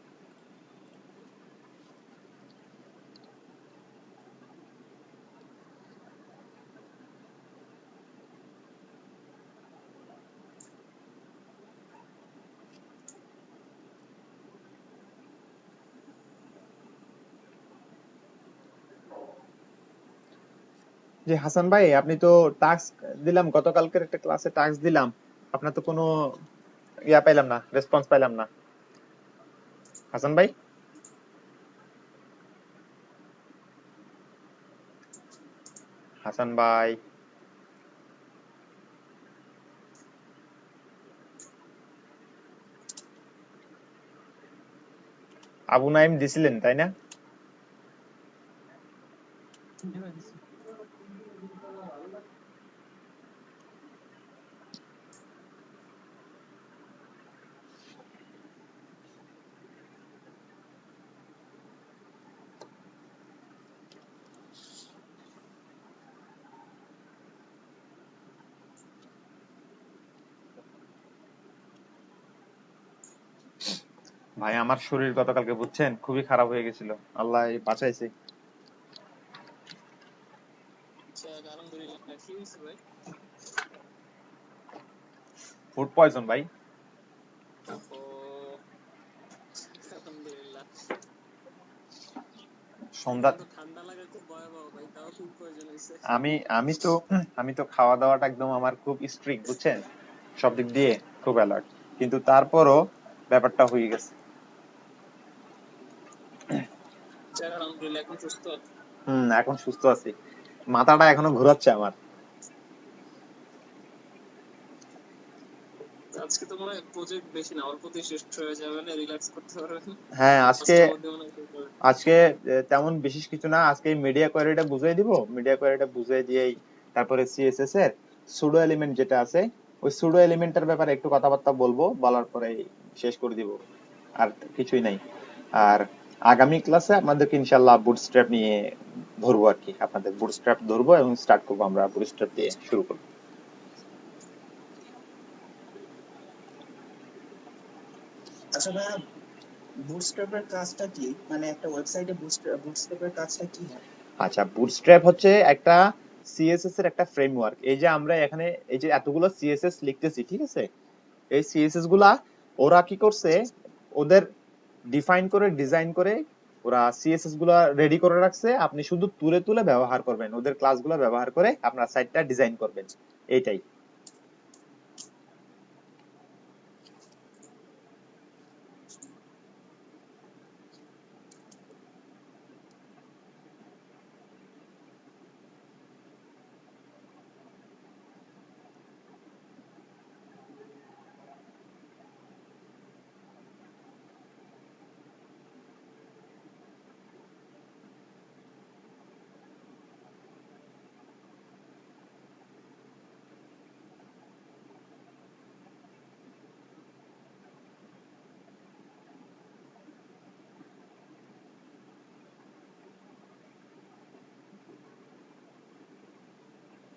Speaker 1: যে হাসান ভাই, আপনি তো টাস্ক দিলাম, গতকালকের একটা ক্লাসে টাস্ক দিলাম, আপনার তো কোনো ইয়া পাইলাম না, রেসপন্স পাইলাম না। হাসান ভাই, হাসান ভাই, আবু নাইম দিছিলেন তাই না? ভাই আমার শরীর গতকালকে বুঝছেন খুবই খারাপ হয়ে গেছিল, আল্লাহ বাঁচাইছে। ফুড পয়জন ভাই। সন্ধ্যা আমি আমি তো খাওয়া দাওয়াটা একদম আমার খুব স্ট্রিক্ট বুঝছেন, সব দিক দিয়ে খুব অ্যালার্ট, কিন্তু তারপরও ব্যাপারটা হয়ে গেছে। এখন সুস্থ আছি, মাথাটা এখনো ঘোরাচ্ছে আমার। হ্যাঁ, আজকে আজকে তেমন বিশেষ কিছু না, আজকে মিডিয়া কোয়েরিটা বুঝিয়ে দিব, মিডিয়া কোয়েরিটা বুঝিয়ে দিয়েই তারপরে সিএসএস এর সুডো এলিমেন্ট যেটা আছে, ওই সুডো এলিমেন্টের ব্যাপারে একটু কথাবার্তা বলবো, বলার পরে শেষ করে দিব, আর কিছুই নাই। আর আগামী ক্লাসে আপনাদেরকে ইনশাল্লাহ বুটস্ট্র্যাপ নিয়ে ধরবো আর কি, আপনাদের বুটস্ট্র্যাপ ধরবো এবং স্টার্ট করবো, আমরা বুটস্ট্র্যাপ দিয়ে শুরু করবো।
Speaker 4: আচ্ছা ভাইয়া, বুটস্ট্র্যাপের কাজটা কি? মানে একটা ওয়েবসাইটে বুটস্ট্র্যাপের কাজটা কি হয়?
Speaker 1: আচ্ছা, বুটস্ট্র্যাপ হচ্ছে একটা সিএসএস এর একটা ফ্রেমওয়ার্ক। এই যে আমরা এখানে এই যে এতগুলো সিএসএস লিখতেছি, ঠিক আছে, এই সিএসএস গুলা ওরা কি করছে, ওদের ডিফাইন করে ডিজাইন করে ওরা সিএসএস গুলা রেডি করে রাখছে। আপনি শুধু তুলে তুলে ব্যবহার করবেন, ওদের ক্লাসগুলো ব্যবহার করে আপনার সাইটটা ডিজাইন করবেন, এইটাই।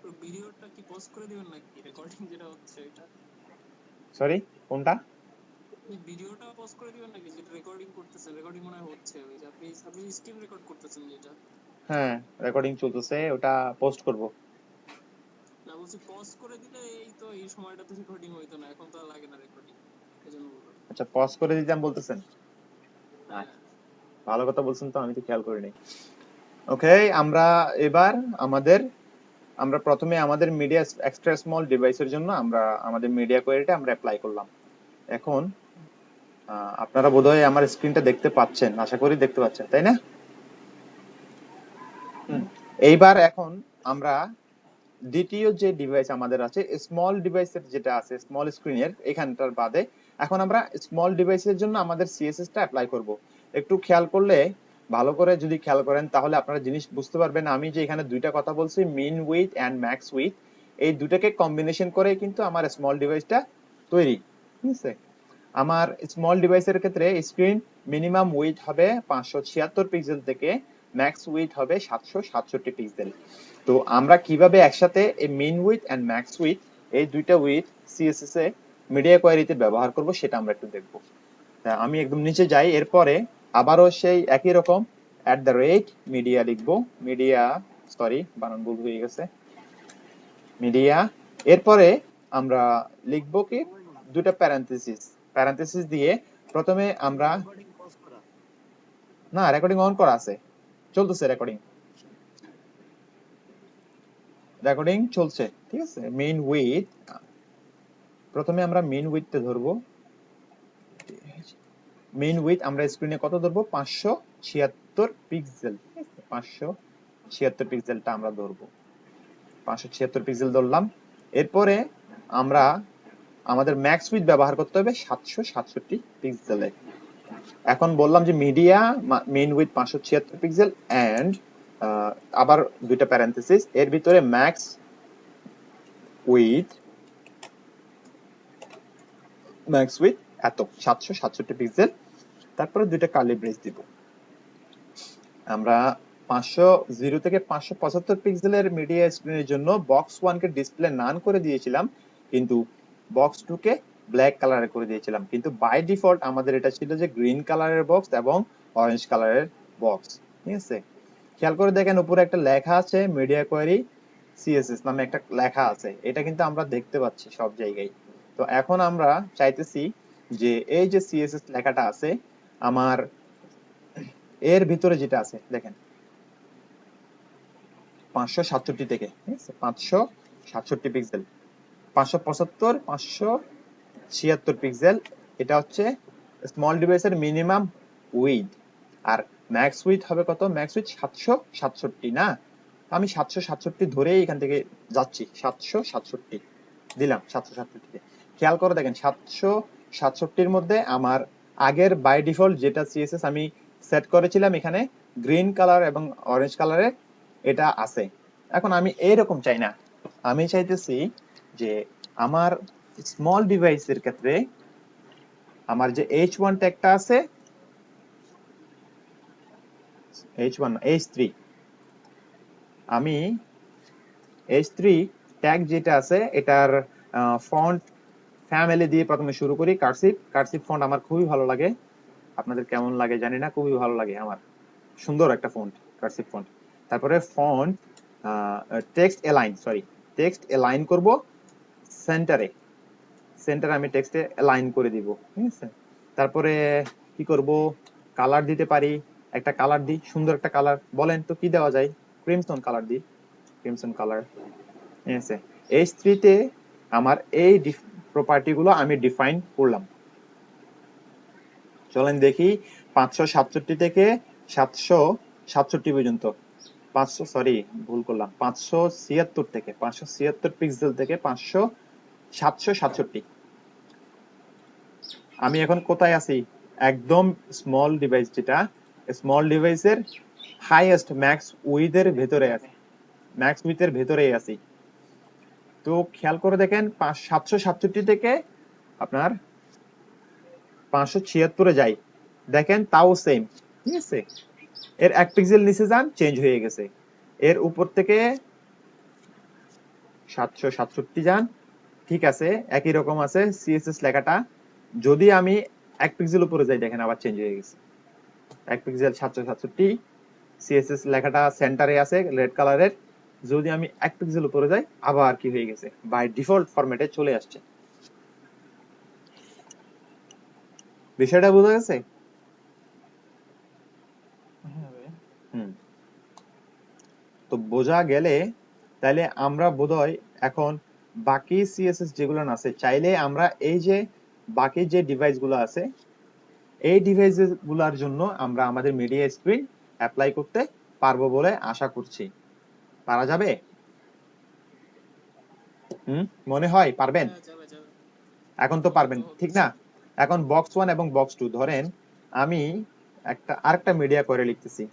Speaker 5: তো ভিডিওটা কি পজ করে দিবেন নাকি রেকর্ডিং যেটা হচ্ছে এটা?
Speaker 1: সরি, কোনটা?
Speaker 5: এই ভিডিওটা পজ করে দিবেন নাকি যেটা রেকর্ডিং করতেছেন? রেকর্ডিং মনে হয় হচ্ছে, ওই যে আপনি স্ক্রিন রেকর্ড করতেছেন যেটা।
Speaker 1: হ্যাঁ, রেকর্ডিং চলতেছে, ওটা পোস্ট করব।
Speaker 5: না বলছি পজ করে দিলে এই তো এই সময়টাতে রেকর্ডিং হইতো না, এখন তো আর লাগে না রেকর্ডিং, এজন্য বললাম।
Speaker 1: আচ্ছা, পজ করে দিতাম বলতেছেন?
Speaker 5: হ্যাঁ
Speaker 1: আচ্ছা, ভালো কথা বলছেন, তো আমি তো খেয়াল করিনি। ওকে, আমরা এবার আমরা প্রথমে আমাদের মিডিয়া এক্সট্রা স্মল ডিভাইসের জন্য আমরা আমাদের মিডিয়া কোয়েরিটা আমরা অ্যাপ্লাই করলাম। এখন আপনারা বোধহয় আমার স্ক্রিনটা দেখতে পাচ্ছেন, আশা করি দেখতে পাচ্ছেন, তাই না? এইবার এখন আমরা দ্বিতীয় যে ডিভাইস আমাদের আছে, স্মল ডিভাইসের যেটা আছে, স্মল স্ক্রিনের এখানটার বাদে এখন আমরা স্মল ডিভাইসের জন্য আমাদের সিএসএস টা অ্যাপ্লাই করব। একটু খেয়াল করলে, ভালো করে যদি খেয়াল করেন তাহলে আপনারা জিনিস বুঝতে পারবেন। আমি যে এখানে দুইটা কথা বলছি, min width and max width, এই দুটাকে কম্বিনেশন করে কিন্তু আমার স্মল ডিভাইসটা তৈরি, ঠিক আছে? আমার স্মল ডিভাইসের ক্ষেত্রে স্ক্রিন মিনিমাম উইথ হবে 576 পিক্সেল থেকে ম্যাক্স উইথ হবে 767 পিক্সেল। তো আমরা কিভাবে একসাথে এই min width and max width এই দুইটা উইথ সিএসএস এ মিডিয়া কোয়েরিতে ব্যবহার করব সেটা আমরা একটু দেখব। আমি একদম নিচে যাই, এরপরে আবারও সেই একই রকম @মিডিয়া লিখবো, মিডিয়া, সরি বানান ভুল হয়ে গেছে, মিডিয়া। এরপরে আমরা লিখবো কি, দুটা প্যারেনথেসিস দিয়ে প্রথমে আমরা,
Speaker 5: রেকর্ডিং পজ করা।
Speaker 1: না রেকর্ডিং অন করা আছে, চলতেছে রেকর্ডিং চলছে, ঠিক আছে। মেইন উইথ, প্রথমে আমরা মেইন উইথটা ধরবো। মেইন উইথ আমরা স্ক্রিনে কত ধরবো, 576 পিক্সেল, 576 পিক্সেলটা আমরা ধরবো, 576 পিক্সেল ধরলাম। এরপরে আমরা আমাদের ম্যাক্স উইথ ব্যবহার করতে হবে 767 পিক্সেলে। এখন বললাম যে media min width 576 pixel and আবার দুইটা প্যারেনথেসিস, এর ভিতরে ম্যাক্স উইথ এত 767 পিক্সেল, তারপরে দুইটা কার্লি ব্রেস দিব। আমরা 500 থেকে 575 পিক্সেলের মিডিয়া স্ক্রিনের জন্য বক্স 1 কে ডিসপ্লে নান করে দিয়েছিলাম, কিন্তু বক্স 2 কে ব্ল্যাক কালারে করে দিয়েছিলাম। কিন্তু বাই ডিফল্ট আমাদের এটা ছিল যে গ্রিন কালারের বক্স এবং অরেঞ্জ কালারের বক্স, ঠিক আছে। খেয়াল করে দেখেন উপরে একটা লেখা আছে মিডিয়া কোয়েরি সিএসএস নামে একটা লেখা আছে, এটা কিন্তু আমরা দেখতে পাচ্ছি সব জায়গায়। তো এখন আমরা চাইতেছি যে এই যে সিএসএস লেখাটা আছে আমার এর ভিতরে যেটা আছে দেখেন 567 থেকে, ঠিক আছে, 567 পিক্সেল, 575, 576 পিক্সেল, এটা হচ্ছে স্মল ডিভাইসের মিনিমাম উইথ। আর ম্যাক্স উইথ হবে কত, ম্যাক্স উইথ 767 না, আমি 767 ধরেই এখান থেকে যাচ্ছি, 767 দিলাম, 767 খেয়াল করে দেখেন 767 মধ্যে আমার আগের বাই ডিফল্ট যেটা সিএসএস আমি সেট করেছিলাম এখানে গ্রিন কালার এবং অরেঞ্জ কালারের এটা আছে। এখন আমি এইরকম চাই না, আমি চাইতেছি যে আমার স্মল ডিভাইসের ক্ষেত্রে আমার যে H1 ট্যাগটা আছে, H1 না H3, আমি H3 ট্যাগ যেটা আছে এটার ফন্ট ফ্যামিলি দিয়ে প্রথমে শুরু করি। কার্সিভ ফন্ট আমার খুবই ভালো লাগে, আপনাদের কেমন লাগে জানি না, খুবই ভালো লাগে আমার, সুন্দর একটা ফন্ট কার্সিভ ফন্ট। তারপরে font text align, sorry text align করব সেন্টারে, সেন্টারে আমি টেক্সটে অ্যালাইন করে দিব, ঠিক আছে। তারপরে কি করব, কালার দিতে পারি, একটা কালার দিই, সুন্দর একটা কালার, বলেন তো কি দেওয়া যায়? ক্রিমসন কালার দিই, ক্রিমসন কালার, ঠিক আছে। H3 তে আমার এই প্রপার্টি গুলো আমি ডিফাইন করলাম। চলেন দেখি 567 থেকে 767 পর্যন্ত, 576 পিক্সেল থেকে 767। আমি এখন কোথায় আছি? একদম স্মল ডিভাইস, যেটা স্মল ডিভাইসের হাইয়েস্ট ম্যাক্স উইথের ভেতরে আছে, ম্যাক্স উইথের ভেতরেই আছি। তো খেয়াল করে দেখেন 767 থেকে আপনার 576 যাই, দেখেন তাও সেম, ঠিক আছে। এর 1 পিক্সেল নিচে যান, চেঞ্জ হয়ে গেছে। এর উপর থেকে 767 যান, ঠিক আছে, একই রকম আছে সিএসএস লেখাটা। যদি আমি 1 পিক্সেল উপরে যাই, দেখেন আবার চেঞ্জ হয়ে গেছে। 1 পিক্সেল 767, সিএসএস লেখাটা সেন্টারে আছে রেড কালারের। যদি আমি 1 পিক্সেল উপরে যাই, আবার কি হয়ে গেছে, বাই ডিফল্ট ফরম্যাটে চলে আসছে। বিষয়টা বোঝা গেছে?
Speaker 2: হ্যাঁ ভাই।
Speaker 1: হুম, তো বোঝা গেলে তাহলে আমরা বোধহয় এখন বাকি সিএসএস যেগুলো আছে, চাইলে আমরা এই যে বাকি যে ডিভাইস গুলো আছে, এই ডিভাইস গুলার জন্য আমরা আমাদের মিডিয়া স্ক্রিন অ্যাপ্লাই করতে পারবো বলে আশা করছি। পারা যাবে? মনে হয় পারবেন?
Speaker 5: হ্যাঁ যাবে যাবে।
Speaker 1: এখন তো পারবেন,
Speaker 5: তো
Speaker 1: ঠিক
Speaker 5: হচ্ছে।
Speaker 1: না? এখন বক্স 1 এবং বক্স 2 ধরেন, আমি আরেকটা মিডিয়া করে লিখতেছি,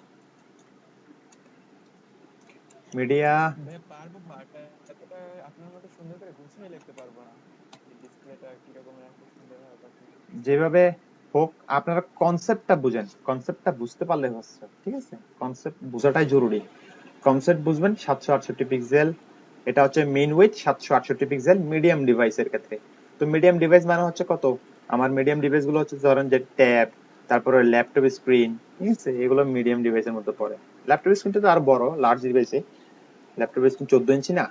Speaker 1: মিডিয়া
Speaker 2: ভাই পারবো, বাট এতটা আপনার মতো সুন্দর করে গুছিয়ে লিখতে পারবো না। ডিসপ্লেটা কিরকম রাখলে সুন্দর হবে আপনি।
Speaker 1: যেভাবে হোক, আপনারা কনসেপ্টটা বুঝেন, কনসেপ্টটা বুঝতে পারলে হচ্ছে, ঠিক আছে। কনসেপ্ট বোঝাটাই জরুরি। কনসেপ্ট বুঝবেন। 768 পিক্সেল, এটা হচ্ছে মেইন উইথ 768 পিক্সেল মিডিয়াম ডিভাইসের ক্ষেত্রে। তো মিডিয়াম ডিভাইস মানে হচ্ছে কত? আমার মিডিয়াম ডিভাইস গুলো হচ্ছে ধরেন যে ট্যাব, তারপরে ল্যাপটপ স্ক্রিন, ঠিক আছে, এগুলো মিডিয়াম ডিভাইসের মধ্যে পড়ে। ল্যাপটপ স্ক্রিনটা তো আরো বড়, লার্জ ডিভাইসে। ল্যাপটপ স্ক্রিন 14 ইঞ্চি না।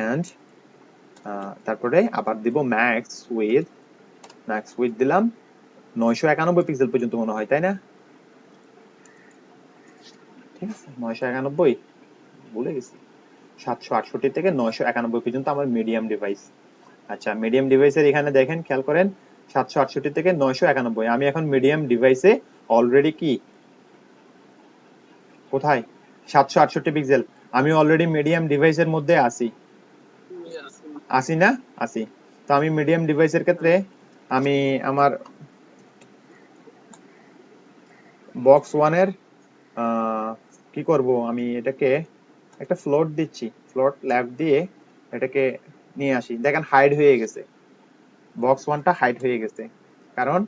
Speaker 1: এন্ড তারপরে আবার দিব ম্যাক্স উইথ দিলাম 991 পিক্সেল পর্যন্ত মনে হয়, তাই না? ঠিক আছে, 991, ভুলে গেছি। 768 থেকে 991 পর্যন্ত আমার মিডিয়াম ডিভাইস। আচ্ছা, মিডিয়াম ডিভাইসের এখানে দেখেন, খেয়াল করেন 768 থেকে 991। আমি এখন মিডিয়াম ডিভাইসে অলরেডি কি কোথায়? 768 পিক্সেল। আমি অলরেডি মিডিয়াম ডিভাইসের মধ্যে আছি, আছি না? আছি। তো আমি মিডিয়াম ডিভাইসের ক্ষেত্রে আমি আমার বক্স 1 এর কি করব, আমি এটাকে একটা ফ্লোট দিচ্ছি, ফ্লোট লেফট দিয়ে এটাকে নিয়ে আসি। দেখেন হাইড হয়ে গেছে, বক্স 1টা হাইড হয়ে গেছে, কারণ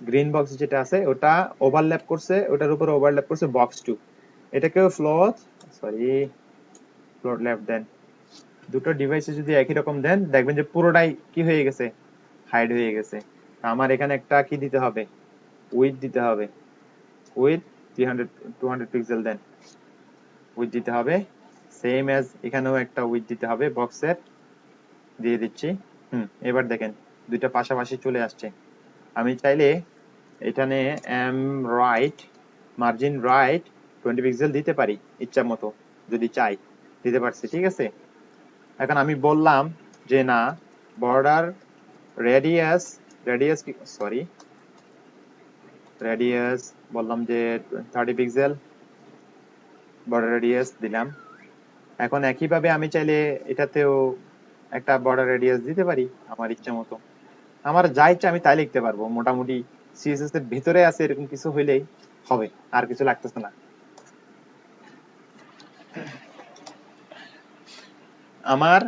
Speaker 1: গ্রিন বক্স যেটা আছে ওটা ওভারল্যাপ করছে, ওটার উপরে ওভারল্যাপ করছে বক্স 2। এটাকেও ফ্লোট লেফট দেন। দুটো ডিভাইসে যদি একই রকম দেন, দেখবেন যে পুরোটাই কি হয়ে গেছে, হাইড হয়ে গেছে। আমার এখানে একটা কি দিতে হবে, উইথ দিতে হবে, উইথ 200 পিক্সেল দেন, উইথ দিতে হবে। সেম অ্যাজ এখানেও একটা উইথ দিতে হবে বক্সের, দিয়ে দিচ্ছি। এবার দেখেন দুইটা পাশাপাশি চলে আসছে। আমি চাইলে এখানে মার্জিন রাইট 20 পিক্সেল দিতে পারি ইচ্ছা মতো, যদি চাই দিতে পারছি, ঠিক আছে। এখন আমি বললাম যে না, বর্ডার রেডিয়াস বললাম যে 30 পিক্সেল বর্ডার রেডিয়াস দিলাম। এখন একইভাবে আমি চাইলে এটাতেও একটা বর্ডার রেডিয়াস দিতে পারি আমার ইচ্ছা মতো। আমার যা ইচ্ছা আমি তাই লিখতে পারবো, মোটামুটি সিএসএস এর ভিতরে আছে এরকম কিছু হইলেই হবে, আর কিছু লাগতেছে না। আমার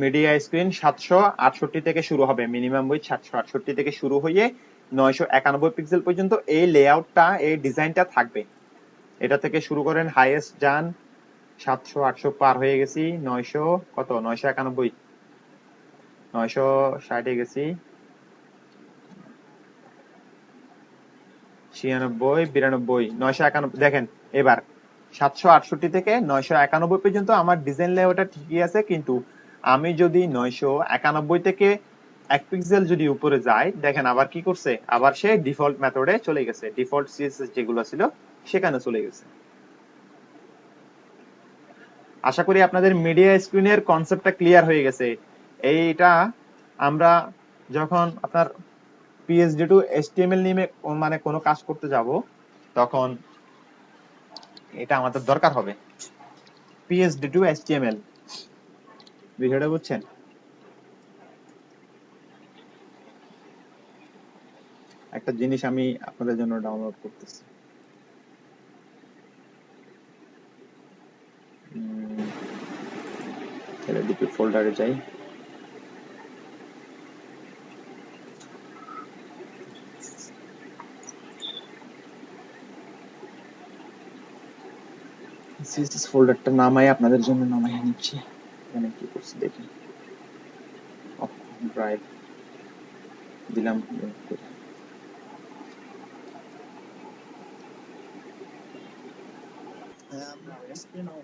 Speaker 1: মিডিয়া স্ক্রিন 768 থেকে শুরু হবে, মিনিমাম উইথ 768 থেকে শুরু হয়ে 991 পিক্সেল পর্যন্ত এই লেআউটটা, এই ডিজাইনটা থাকবে। এটা থেকে শুরু করেন, হাইয়েস্ট যান 700-800 পার হয়ে গেছি, 900 কত, 991, 960 গেছি, 96, 92, 991। দেখেন এবার 768 থেকে 991 পর্যন্ত আমার ডিজাইন লেআউটটা ঠিকই আছে, কিন্তু আমি যদি 991 থেকে 1 পিক্সেল যদি উপরে যাই, দেখেন আবার কি করছে, আবার সে ডিফল্ট মেথডে চলে গেছে, ডিফল্ট সিএসএস যেগুলো ছিল সেখানে চলে গেছে। আশা করি আপনাদের মিডিয়া স্ক্রিনের কনসেপ্টটা ক্লিয়ার হয়ে গেছে। এইটা আমরা যখন আপনার পিএইচডি টু এইচটিএমএল নিয়ে মানে কোনো কাজ করতে যাব, তখন এটা আমাদের দরকার হবে। পিএইচডি টু এইচটিএমএল বিষয়টা বুঝছেন? একটা জিনিস আমি আপনাদের জন্য ডাউনলোড করতেছি। এলডিপি ফোল্ডারে যাই। সিএসএস ফোল্ডারটা নামাই আপনাদের জন্য নামাই নিচ্ছি। এখানে কি করছি দেখি। ড্রাইভ দিলাম।
Speaker 4: হ্যাঁ আপনার স্ক্রিনও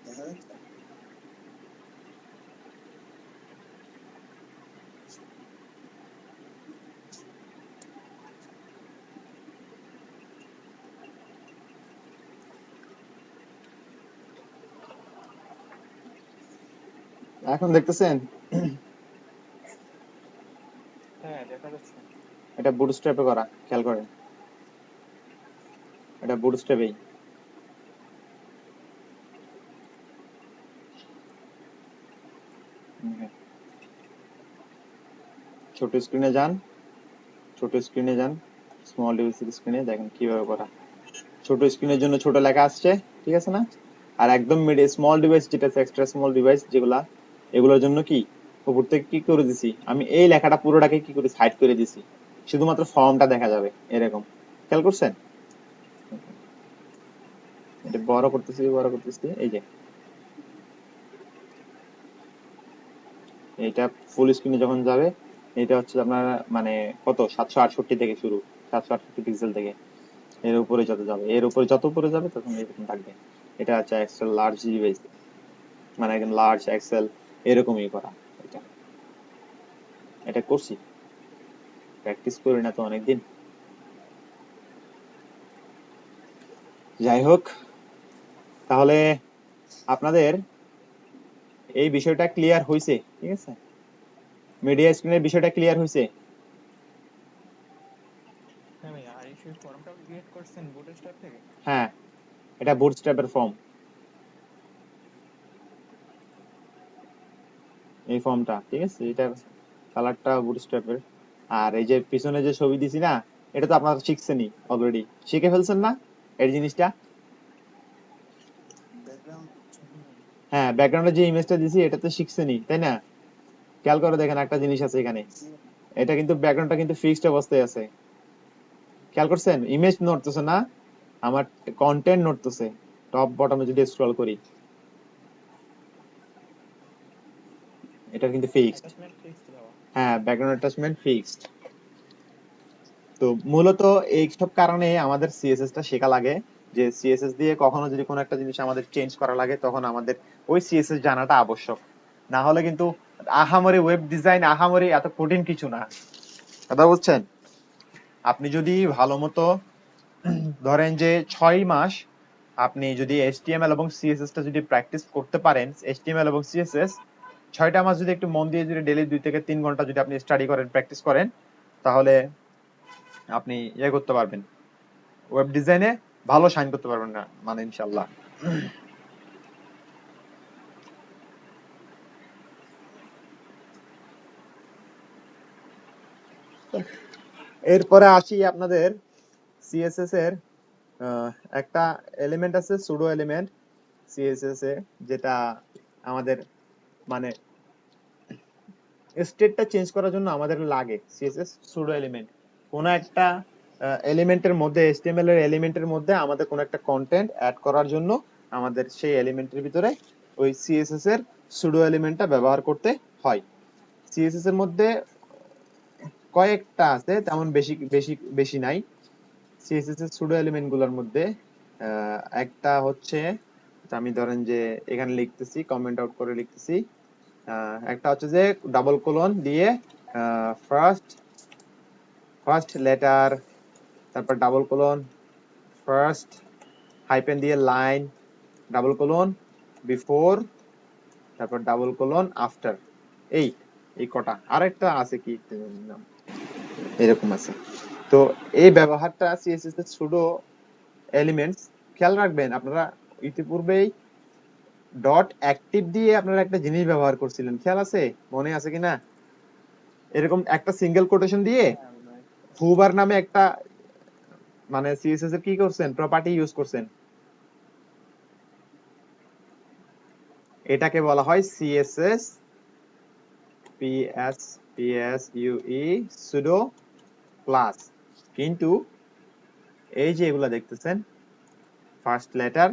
Speaker 4: দেখা যাচ্ছে।
Speaker 1: এখন দেখতেছেন?
Speaker 2: হ্যাঁ দেখা যাচ্ছে।
Speaker 1: এটা বুটস্ট্র্যাপে করা, খেয়াল করেন। এটা বুটস্ট্র্যাপেই। ছোট স্ক্রিনে যান, ছোট স্ক্রিনে যান, স্মল ডিভাইসের স্ক্রিনে দেখেন কিভাবে করা। ছোট স্ক্রিনের জন্য ছোট লেখা আসছে, ঠিক আছে না? আর একদম মিডে স্মল ডিভাইস যেটা আছে, এক্সট্রা স্মল ডিভাইস যেগুলা, এগুলোর জন্য কি উপর থেকে কি করে দিছি আমি, এই লেখাটা পুরোটাকে কি করে হাইড করে দিছি, শুধুমাত্র ফর্মটা দেখা যাবে এরকম। খেয়াল করছেন? এটা বড় করতেছি, বড় করতেছি, এই যে এইটা ফুল স্ক্রিনে যখন যাবে, এটা হচ্ছে আপনার মানে কত 768 থেকে শুরু, 768 পিক্সেল থেকে এর উপরে যত যাবে, এর উপরে যত উপরে যাবে তখন এরকম থাকবে। এটা হচ্ছে এক্সেল লার্জ ডিভাইস, মানে একদম লার্জ এক্সেল এরকমই করা। এটা এটা করছি, প্র্যাকটিস করি না তো অনেকদিন। যাই হোক, তাহলে আপনাদের এই বিষয়টা ক্লিয়ার হয়েছে, ঠিক আছে? মিডিয়া স্ক্রিনের বিষয়টা ক্লিয়ার হয়েছে?
Speaker 3: হ্যাঁ ভাই, আর এই ফর্মটাও ক্রিয়েট করছেন বুটস্ট্র্যাপ থেকে?
Speaker 1: হ্যাঁ, এটা বুটস্ট্র্যাপের ফর্ম, এই ফর্মটা, ঠিক আছে? এটা কালারটা বুটস্ট্র্যাপের। আর এই যে পিছনে যে ছবি দিছি না, এটা তো আপনারা শিখছেনই অলরেডি, শিখে ফেলছেন না এই জিনিসটা?
Speaker 4: ব্যাকগ্রাউন্ড।
Speaker 1: হ্যাঁ, ব্যাকগ্রাউন্ডে যে ইমেজটা দিছি এটা তো শিখছেনই, তাই না? খেয়াল করে দেখেন একটা জিনিস আছে এখানে, এটা কিন্তু ব্যাকগ্রাউন্ডটা কিন্তু ফিক্সড অবস্থায় আছে। খেয়াল করছেন? ইমেজ নড়তেছে না, আমার কন্টেন্ট নড়তেছে। টপ বটমে যদি স্ক্রল করি, এটা কিন্তু ফিক্সড।
Speaker 3: অ্যাটাচমেন্ট ফিক্সড দেওয়া।
Speaker 1: হ্যাঁ, ব্যাকগ্রাউন্ড অ্যাটাচমেন্ট ফিক্সড। তো মূলত এই সব কারণে আমাদের সিএসএস টা শেখা লাগে, যে সিএসএস দিয়ে কখনো যদি কোনো একটা জিনিস আমাদের চেঞ্জ করা লাগে, তখন আমাদের ওই সিএসএস জানাটা আবশ্যক। না হলে কিন্তু আহামরি ওয়েব ডিজাইন আহামরি এত কঠিন কিছু না, কথা বুঝছেন? আপনি যদি ভালো মতো ধরেন যে 6 মাস আপনি যদি এইচটিএমএল এবং সিএসএস টা যদি প্র্যাকটিস করতে পারেন, এইচটিএমএল এবং সিএসএস 6টা মাস যদি একটু মন দিয়ে যদি ডেইলি 2 থেকে 3 ঘন্টা যদি আপনি স্টাডি করেন, প্র্যাকটিস করেন, তাহলে আপনি ইয়ে করতে পারবেন, ওয়েব ডিজাইনে ভালো শাইন করতে পারবেন না, মানে ইনশাআল্লাহ। এরপরে আসি আপনাদের সিএসএস এর একটা এলিমেন্ট আছে, সুডো এলিমেন্ট সিএসএস এ, যেটা আমাদের মানে স্টেটটা চেঞ্জ করার জন্য আমাদের লাগে সিএসএস সুডো এলিমেন্ট। কোন একটা এলিমেন্টের মধ্যে, এইচটিএমএল এর এলিমেন্টের মধ্যে আমাদের কোন একটা কন্টেন্ট অ্যাড করার জন্য আমাদের সেই এলিমেন্টের ভিতরে ওই সিএসএস এর সুডো এলিমেন্টটা ব্যবহার করতে হয়। সিএসএস এর মধ্যে কয়েকটা আছে, তেমন বেশি বেশি বেশি নাই সিএসএস এর সুডো এলিমেন্ট গুলোর মধ্যে। একটা হচ্ছে, আমি ধরেন যে এখানে লিখতেছি, কমেন্ট আউট করে লিখতেছি, একটা হচ্ছে যে ডাবল কোলন দিয়ে ফার্স্ট ফার্স্ট লেটার, তারপর ডাবল কোলন, ফার্স্ট হাইপেন দিয়ে লাইন, ডাবল কোলন বিফোর, তারপর ডাবল কোলন আফটার। এই এই কটা, আরেকটা আছে কি নাম, এরকম আছে। তো এই ব্যবহারটা সিএসএস এর সুডো এলিমেন্টস, খেয়াল রাখবেন আপনারা ইতিপূর্বেই ডট অ্যাক্টিভ দিয়ে আপনারা একটা জিনিস ব্যবহার করছিলেন, খেয়াল আছে, মনে আছে কিনা? এরকম একটা সিঙ্গেল কোটেশন দিয়ে
Speaker 2: হ্যাঁ ভাই।
Speaker 1: হুবার নামে একটা মানে সিএসএস এর কি করছেন, প্রপার্টি ইউজ করছেন। এটাকে বলা হয় সিএসএস পিএসইউই সুডো ক্লাস। কিন্তু এই যে এগুলা দেখতেছেন ফার্স্ট লেটার,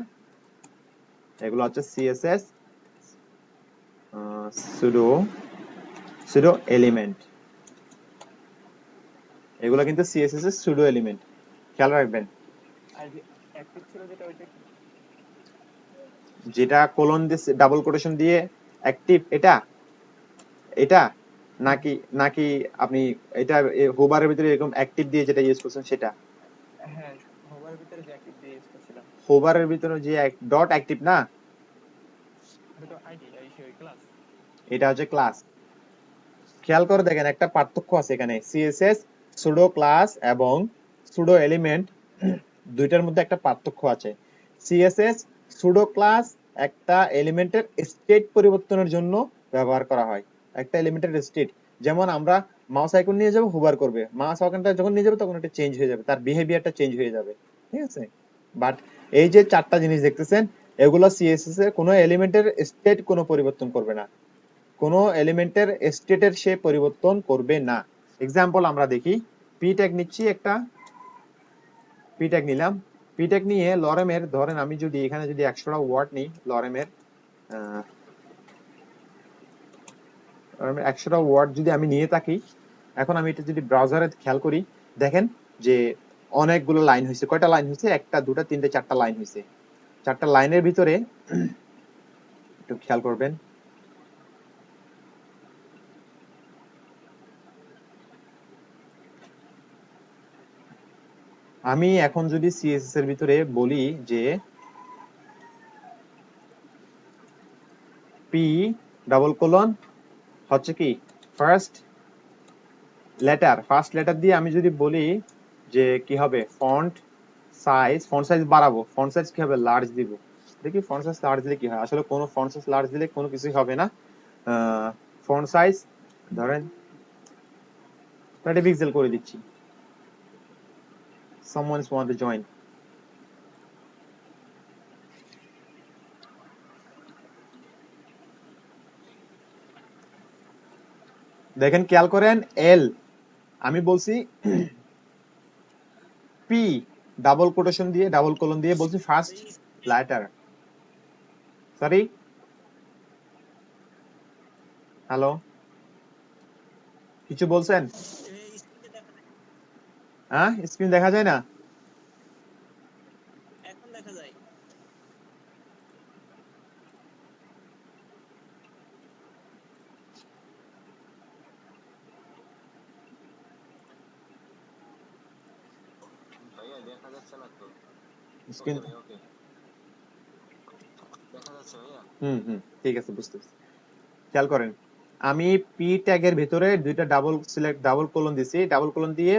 Speaker 1: এগুলো হচ্ছে সিএসএস সুডো সুডো এলিমেন্ট, এগুলো কিন্তু সিএসএস এর সুডো এলিমেন্ট, খেয়াল রাখবেন।
Speaker 2: আর যে অ্যাক্টিভ ছিল যেটা, ওইটা কি?
Speaker 1: যেটা কোলন দিয়ে ডাবল কোটেশন দিয়ে অ্যাক্টিভ, এটা এটা নাকি নাকি আপনি এটা হোবারের ভিতরে এরকম অ্যাক্টিভ দিয়ে যেটা ইউজ করছেন সেটা?
Speaker 2: হ্যাঁ, হোভারের ভিতরে যে অ্যাক্টিভ দিয়ে ইউজ করছিলাম।
Speaker 1: হোবারের ভিতরে যে ডট অ্যাক্টিভ না,
Speaker 3: এটা তো আইডি ওই ক্লাস।
Speaker 1: এটা হচ্ছে ক্লাস। খেয়াল করে দেখেন একটা পার্থক্য আছে এখানে, সিএসএস সুডো ক্লাস এবং সুডো এলিমেন্ট দুইটার মধ্যে একটা পার্থক্য আছে। সিএসএস সুডো ক্লাস একটা এলিমেন্টের স্টেট পরিবর্তনের জন্য ব্যবহার করা হয়, একটা এলিমেন্টের স্টেট। যেমন আমরা মাউস আইকন নিয়ে যাব, হুবার করবে, মাউস আইকনটা যখন নিয়ে যাবে তখন এটা চেঞ্জ হয়ে যাবে, তার বিহেভিয়ারটা চেঞ্জ হয়ে যাবে, ঠিক আছে? বাট এই যে চারটা জিনিস দেখতেছেন, এগুলো সিএসএস এর কোনো এলিমেন্টের স্টেট কোনো পরিবর্তন করবে না, কোনো এলিমেন্টের স্টেটের সে পরিবর্তন করবে না। এক্সাম্পল আমরা দেখি, পি ট্যাগ নিচ্ছি, একটা পি ট্যাগ নিলাম, পি ট্যাগ নিয়ে লরেমের, ধরেন আমি যদি এখানে যদি 100টা ওয়ার্ড নিই লরেমের, 100টা ওয়ার্ড যদি আমি নিয়ে থাকি, এখন আমি এটা যদি ব্রাউজারে খেয়াল করি, দেখেন যে অনেকগুলো লাইন হয়েছে। কয়টা লাইন হয়েছে? একটা, দুটা, তিনটে, চারটা লাইন হয়েছে। চারটা লাইনের ভিতরে একটু খেয়াল করবেন, আমি এখন যদি সিএসএস এর ভিতরে বলি যে পি ডাবল কোলন হচ্ছে কি ফার্স্ট লেটার, ফার্স্ট লেটার দিয়ে আমি যদি বলি যে কি হবে ফন্ট সাইজ বাড়াবো, ফন্ট সাইজ কি হবে, লার্জ দিব। দেখি ফন্ট সাইজ লার্জ দিলে কি হয়, আসলে কোনো ফন্ট সাইজ লার্জ দিলে কোনো কিছুই হবে না। ফন্ট সাইজ ধরেন 30 পিক্সেল করে দিচ্ছি। someone want to join, দেখেন খেয়াল করেন, এল আমি বলছি পি ডাবল কোটেশন দিয়ে ডাবল কোলন দিয়ে বলছি ফার্স্ট লেটার, সরি হ্যালো কিছু বলছেন?
Speaker 5: এই স্ক্রিনে দেখা যায়,
Speaker 1: হ্যাঁ স্ক্রিন দেখা যায় না?
Speaker 5: এখন দেখা যায়।
Speaker 6: ভাইয়া দেখা যাচ্ছে না তো।
Speaker 1: স্ক্রিন
Speaker 6: ওকে ওকে, দেখা যাচ্ছে ভাইয়া।
Speaker 1: ঠিক আছে, বুঝতে পারছি। খেয়াল করেন, আমি পি ট্যাগের ভিতরে দুইটা ডাবল কোলন দিছি, ডাবল কোলন দিয়ে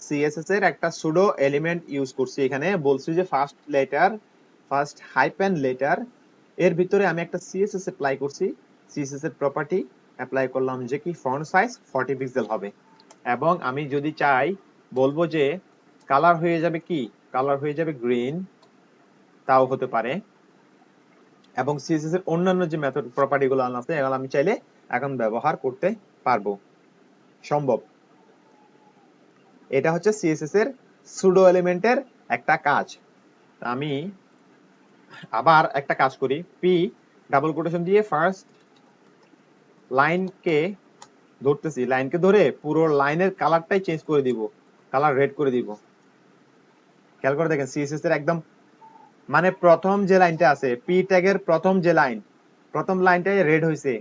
Speaker 1: সিএসএস এর একটা সুডো এলিমেন্ট ইউজ করছি, এখানে বলছি যে first letter, first hyphen letter, এর ভিতরে আমি একটা সিএসএস অ্যাপ্লাই করছি, সিএসএস এর প্রপার্টি অ্যাপ্লাই করলাম যে কি ফন্ট সাইজ 40 পিক্সেল হবে। এবং আমি যদি চাই বলবো যে কালার হয়ে যাবে কি, কালার হয়ে যাবে গ্রিন, তাও হতে পারে। এবং সিএসএস এর অন্যান্য যে মেথড প্রপার্টি গুলো আছে এগুলো আমি চাইলে এখন ব্যবহার করতে পারবো, সম্ভব। এটা হচ্ছে সিএসএস এর সুডো এলিমেন্টের একটা কাজ। আমি আবার একটা কাজ করি, পি ডাবল কোটেশন দিয়ে ফার্স্ট লাইনকে ধরতেছি, লাইনকে ধরে পুরো লাইনের কালারটাই চেঞ্জ করে দিব, কালার রেড করে দিব। খেয়াল করে দেখেন সিএসএস এর একদম মানে প্রথম যে লাইনটা আছে পি ট্যাগের প্রথম যে লাইন, প্রথম লাইনটাই রেড হয়েছে।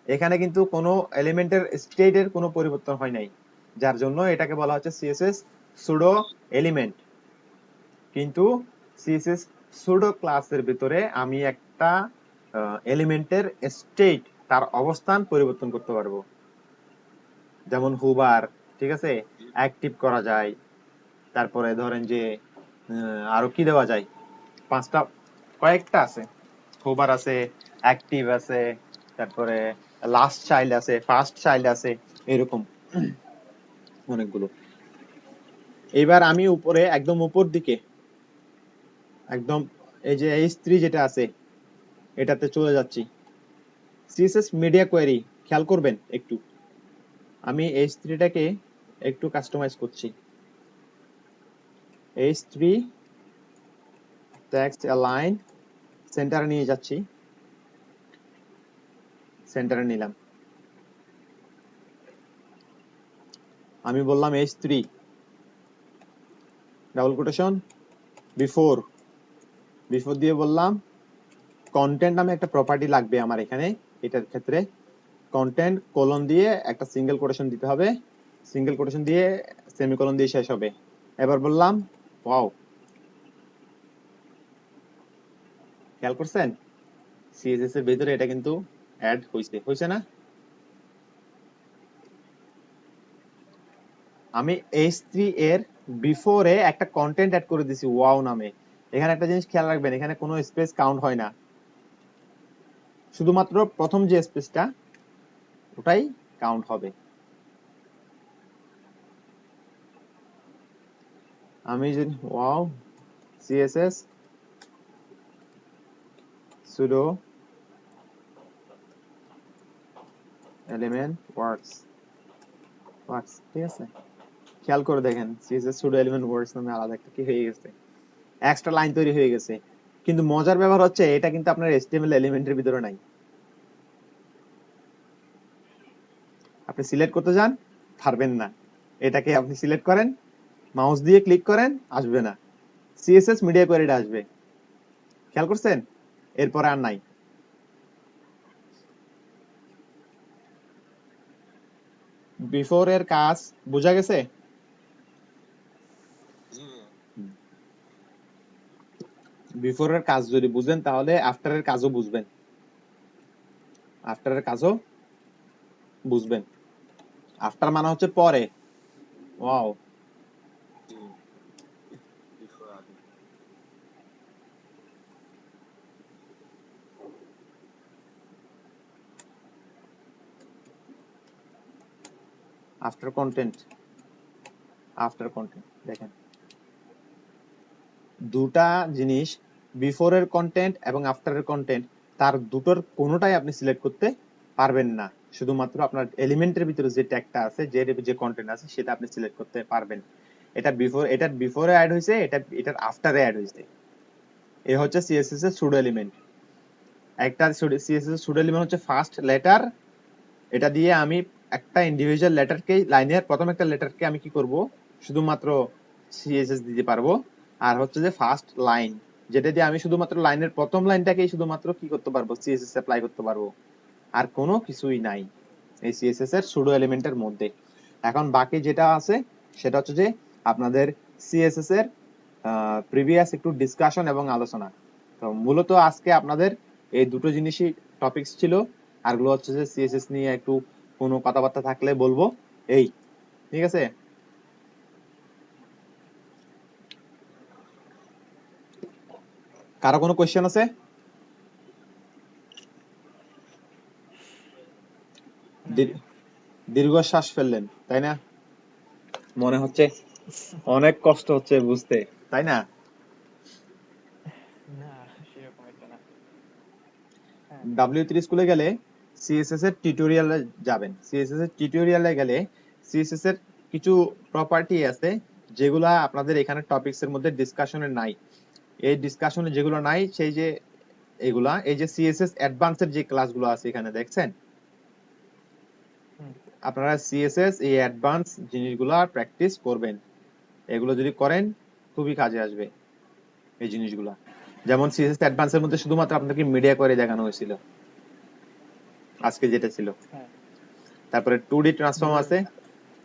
Speaker 1: এখানে কিন্তু কোনো এলিমেন্টের স্টেটের কোনো পরিবর্তন হয় নাই, যার জন্য এটাকে বলা হচ্ছে সিএসএস সুডো এলিমেন্ট। কিন্তু সিএসএস সুডো ক্লাসের ভিতরে আমি একটা এলিমেন্টের স্টেট, তার অবস্থান পরিবর্তন করতে পারবো, যেমন হুবার, ঠিক আছে, অ্যাক্টিভ করা যায়। তারপরে ধরেন যে আরো কি দেওয়া যায়, পাঁচটা কয়েকটা আছে, হুবার আছে, অ্যাক্টিভ আছে, তারপরে লাস্ট চাইল্ড আছে, ফার্স্ট চাইল্ড আছে, এরকম অনেকগুলো। এবার আমি উপরে একদম উপর দিকে একদম এই যে H3 যেটা আছে এটাতে চলে যাচ্ছি। সিএসএস মিডিয়া কোয়েরি খেয়াল করবেন একটু, আমি H3 টাকে একটু কাস্টমাইজ করছি। H3 টেক্সট অ্যালাইন সেন্টারে নিয়ে যাচ্ছি, সেন্টারে নিলাম। আমি বললাম H3 double quotation before, before দিয়ে বললাম কন্টেন্ট নামে একটা প্রপার্টি লাগবে আমার এখানে, এটার ক্ষেত্রে কন্টেন্ট কোলন দিয়ে একটা সিঙ্গেল কোটেশন দিতে হবে, সিঙ্গেল কোটেশন দিয়ে সেমিকোলন দিয়ে শেষ হবে। এবার বললাম ওয়াও, খেয়াল করছেন সিএসএস এর ভিতরে এটা কিন্তু অ্যাড হইছে, হইছে না? আমি H3 এর বিফোরে একটা কন্টেন্ট অ্যাড করে দিছি ওয়াও নামে। এখানে একটা জিনিস খেয়াল রাখবেন, এখানে কোনো স্পেস কাউন্ট হয় না, শুধুমাত্র প্রথম যে স্পেসটা ওটাই কাউন্ট হবে। আমি যদি ওয়াও সিএসএস সুডো এলিমেন্ট ওয়ার্ডস, ওয়ার্ডস, ঠিক আছে, খেয়াল করে দেখেন সিএসএস সুডো এলিমেন্ট ওয়ার্ডস নামে আলাদা একটা কি হয়ে গেছে, এক্সট্রা লাইন তৈরি হয়ে গেছে। কিন্তু মজার ব্যাপার হচ্ছে এটা কিন্তু আপনার HTML এলিমেন্টের ভিতরে নাই। আপনি সিলেক্ট করতে যান পারবেন না, এটাকে আপনি সিলেক্ট করেন, মাউস দিয়ে ক্লিক করেন, আসবে না, সিএসএস মিডিয়া কোয়েরিটা আসবে। খেয়াল করছেন? এরপরে আর নাই। বিফোর এর কাজ বোঝা গেছে?
Speaker 6: জি ভাইয়া।
Speaker 1: বিফোর এর কাজ যদি বুঝেন তাহলে আফটার এর কাজও বুঝবেন, আফটার এর কাজও বুঝবেন। আফটার মানে হচ্ছে পরে, ওয়াও,
Speaker 6: জি before আগে।
Speaker 1: আফটার কন্টেন্ট, আফটার কন্টেন্ট দেখেন দুটা জিনিস, বিফোর এর কন্টেন্ট এবং আফটার এর কন্টেন্ট, তার দুটোর কোনোটাই আপনি সিলেক্ট করতে পারবেন না, শুধুমাত্র আপনার এলিমেন্টের ভিতরে যে ট্যাগটা আছে, যে কন্টেন্ট আছে সেটা আপনি সিলেক্ট করতে পারবেন। এটা বিফোর, এটার বিফোরে অ্যাড হয়েছে, এটার আফটারে অ্যাড হয়েছে। এই হচ্ছে সিএসএস এর সুডো এলিমেন্ট। একটা সিএসএস এর সুডো এলিমেন্ট হচ্ছে ফার্স্ট লেটার, এটা দিয়ে আমি একটা ইন্ডিভিজুয়াল লেটারকে, লাইনের প্রথম একটা লেটারকে আমি কি করব, শুধুমাত্র সিএসএস দিতে পারবো। আর হচ্ছে যে ফার্স্ট লাইন, যেটা দিয়ে আমি শুধুমাত্র লাইনের প্রথম লাইনটাকেই শুধুমাত্র কি করতে পারবো, সিএসএস অ্যাপ্লাই করতে পারবো, আর কোনো কিছুই নাই এই সিএসএস এর সুডো এলিমেন্টের মধ্যে। এখন বাকি যেটা আছে সেটা হচ্ছে যে আপনাদের সিএসএস এর প্রিভিয়াস একটু ডিসকাশন এবং আলোচনা। তো মূলত আজকে আপনাদের এই দুটো জিনিসই টপিকস ছিল, আরগুলো হচ্ছে যে সিএসএস নিয়ে একটু কোনো কথাবার্তা থাকলে বলবো, এই ঠিক আছে। কারো কোনো কোয়েশ্চেন আছে?
Speaker 3: না
Speaker 1: দীর- দীর্ঘশ্বাস ফেললেন তাই না? মনে হচ্ছে অনেক কষ্ট হচ্ছে বুঝতে, তাই না?
Speaker 3: না সেরকম একটা না। হ্যাঁ
Speaker 1: W3 স্কুলে গেলে সিএসএস এর টিউটোরিয়ালে যাবেন। সিএসএস এর টিউটোরিয়ালে গেলে সিএসএস এর কিছু প্রপার্টি আছে যেগুলা আপনাদের এখানে টপিকস এর মধ্যে ডিসকাশনে নাই। এই ডিসকাশনে যেগুলো নাই সেই যে এগুলা, এই যে সিএসএস অ্যাডভান্সের যে ক্লাসগুলো আছে এখানে দেখছেন,
Speaker 3: হুম
Speaker 1: আপনারা সিএসএস এই অ্যাডভান্স জিনিসগুলো প্র্যাকটিস করবেন। এগুলো যদি করেন খুবই কাজে আসবে এই জিনিসগুলো। যেমন সিএসএস অ্যাডভান্সের মধ্যে শুধুমাত্র আপনাদেরকে মিডিয়া করে দেখানো হয়েছিল আজকে যেটা ছিল।
Speaker 2: হ্যাঁ
Speaker 1: তারপরে 2D ট্রান্সফর্ম আছে,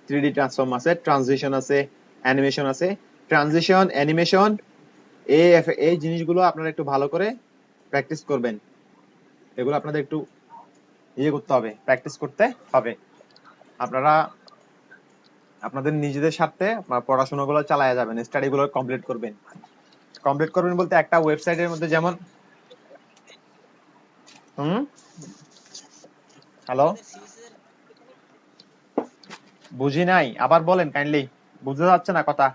Speaker 1: 3D ট্রান্সফর্ম আছে, ট্রানজিশন আছে, অ্যানিমেশন আছে। ট্রানজিশন, অ্যানিমেশন এই জিনিসগুলো আপনারা একটু ভালো করে প্র্যাকটিস করবেন। এগুলো আপনাদের একটু করতে হবে, প্র্যাকটিস করতে হবে। আপনারা আপনাদের নিজেদের স্বার্থে আপনার পড়াশোনাগুলো চালায়া যাবেন, স্টাডিগুলো কমপ্লিট করবেন। কমপ্লিট করবেন বলতে একটা ওয়েবসাইটের মধ্যে যেমন হ্যালো
Speaker 7: আমাদের সিএসএস এর
Speaker 1: বুঝি নাই, আবার বলেন কাইন্ডলি, বুঝতে যাচ্ছে না কথা।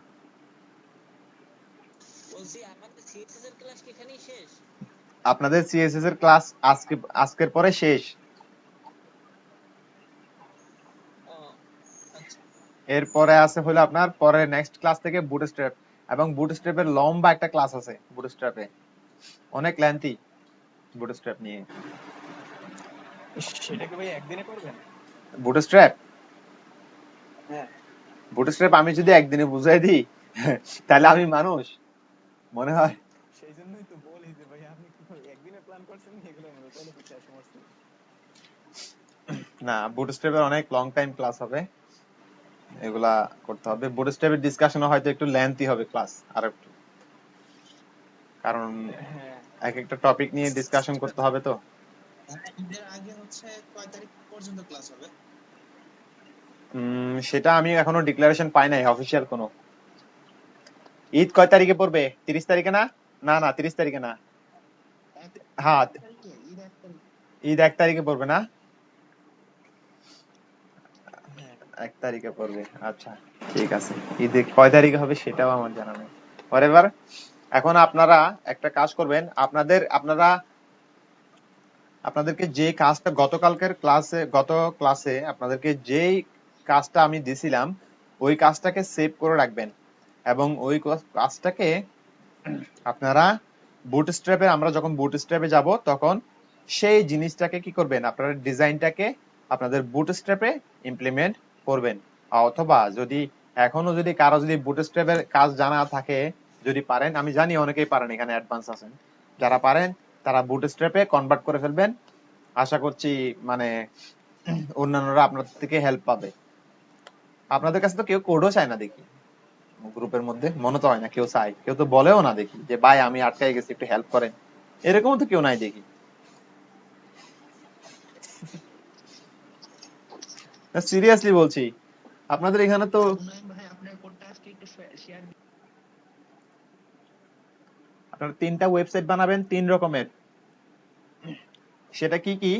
Speaker 7: বলছি আমাদের সিএসএস এর ক্লাস কি এখানেই শেষ?
Speaker 1: আপনাদের সিএসএস এর ক্লাস আজকের পরে শেষ।
Speaker 7: ও আচ্ছা
Speaker 1: এরপরে আছে হলো আপনার পরে নেক্সট ক্লাস থেকে বুটস্ট্র্যাপ, এবং বুটস্ট্র্যাপের লম্বা একটা ক্লাস আছে। বুটস্ট্র্যাপে অনেক লেন্থি বুটস্ট্র্যাপ নিয়ে।
Speaker 2: সেটাকে ভাই একদিনে করবেন?
Speaker 1: বুটস্ট্র্যাপ
Speaker 2: হ্যাঁ
Speaker 1: বুটস্ট্র্যাপ আমি যদি একদিনে বুঝাই দিই তাহলে আমি মানুষ মনে হয়?
Speaker 2: সেই জন্যই তো বলি যে ভাই আপনি কি একদিনে প্ল্যান করছেন এগুলো মনে তাহলে তো শেষ সমস্যা।
Speaker 1: না, বুটস্ট্র্যাপের অনেক লং টাইম ক্লাস হবে, এগুলা করতে হবে। বুটস্ট্র্যাপের ডিসকাশনও হয়তো একটু লেন্থি হবে ক্লাস আর একটু, কারণ
Speaker 2: হ্যাঁ
Speaker 1: এক একটা টপিক নিয়ে ডিসকাশন করতে হবে তো।
Speaker 4: ঈদের আগে হচ্ছে কয় তারিখ পর্যন্ত ক্লাস হবে?
Speaker 1: সেটা আমি এখনো ডিক্লারেশন পাই নাই অফিসিয়াল কোনো। ঈদ কয় তারিখে পড়বে? 30 তারিখে না? না না 30 তারিখে না, হ্যাঁ
Speaker 4: তারিখে ঈদ 1 তারিখ।
Speaker 1: ঈদ 1 তারিখে পড়বে না?
Speaker 2: হ্যাঁ
Speaker 1: 1 তারিখে পড়বে, আচ্ছা ঠিক আছে। ঈদে কয় তারিখে হবে সেটাও আমার জানা নেই। এবার এখন আপনারা একটা কাজ করবেন, আপনাদেরকে যে কাজটা গত ক্লাসে আপনাদেরকে যেই কাজটা আমি দিছিলাম ওই কাজটাকে সেভ করে রাখবেন, এবং ওই কাজটাকে আপনারা আমরা যখন বুটস্ট্র্যাপে যাব তখন সেই জিনিসটাকে কি করবেন, আপনারা ডিজাইনটাকে আপনাদের বুটস্ট্র্যাপে ইমপ্লিমেন্ট করবেন। অথবা এখনো যদি কারো বুটস্ট্র্যাপের কাজ জানা থাকে, যদি পারেন, আমি জানি অনেকেই পারেন, এখানে অ্যাডভান্স আছেন, যারা পারেন তারা বুটস্ট্র্যাপে কনভার্ট করে ফেলবেন। আশা করছি মানে অন্যান্যরা আপনার থেকে হেল্প পাবে। আপনাদের কাছে তো কেউ কোডও চায় না দেখি গ্রুপের মধ্যে, মনে তো হয় না কেউ চায়, কেউ তো বলেও না দেখি যে ভাই আমি আটকাই গেছি একটু হেল্প করেন, এরকম তো কেউ নাই দেখি। সিরিয়াসলি বলছি, আপনাদের এখানে তো
Speaker 4: উন্নয়ন ভাই আপনার কোডটা আজকে একটু শেয়ার।
Speaker 1: আপনারা 3টা ওয়েবসাইট বানাবেন 3 রকমের। সেটা কি কি?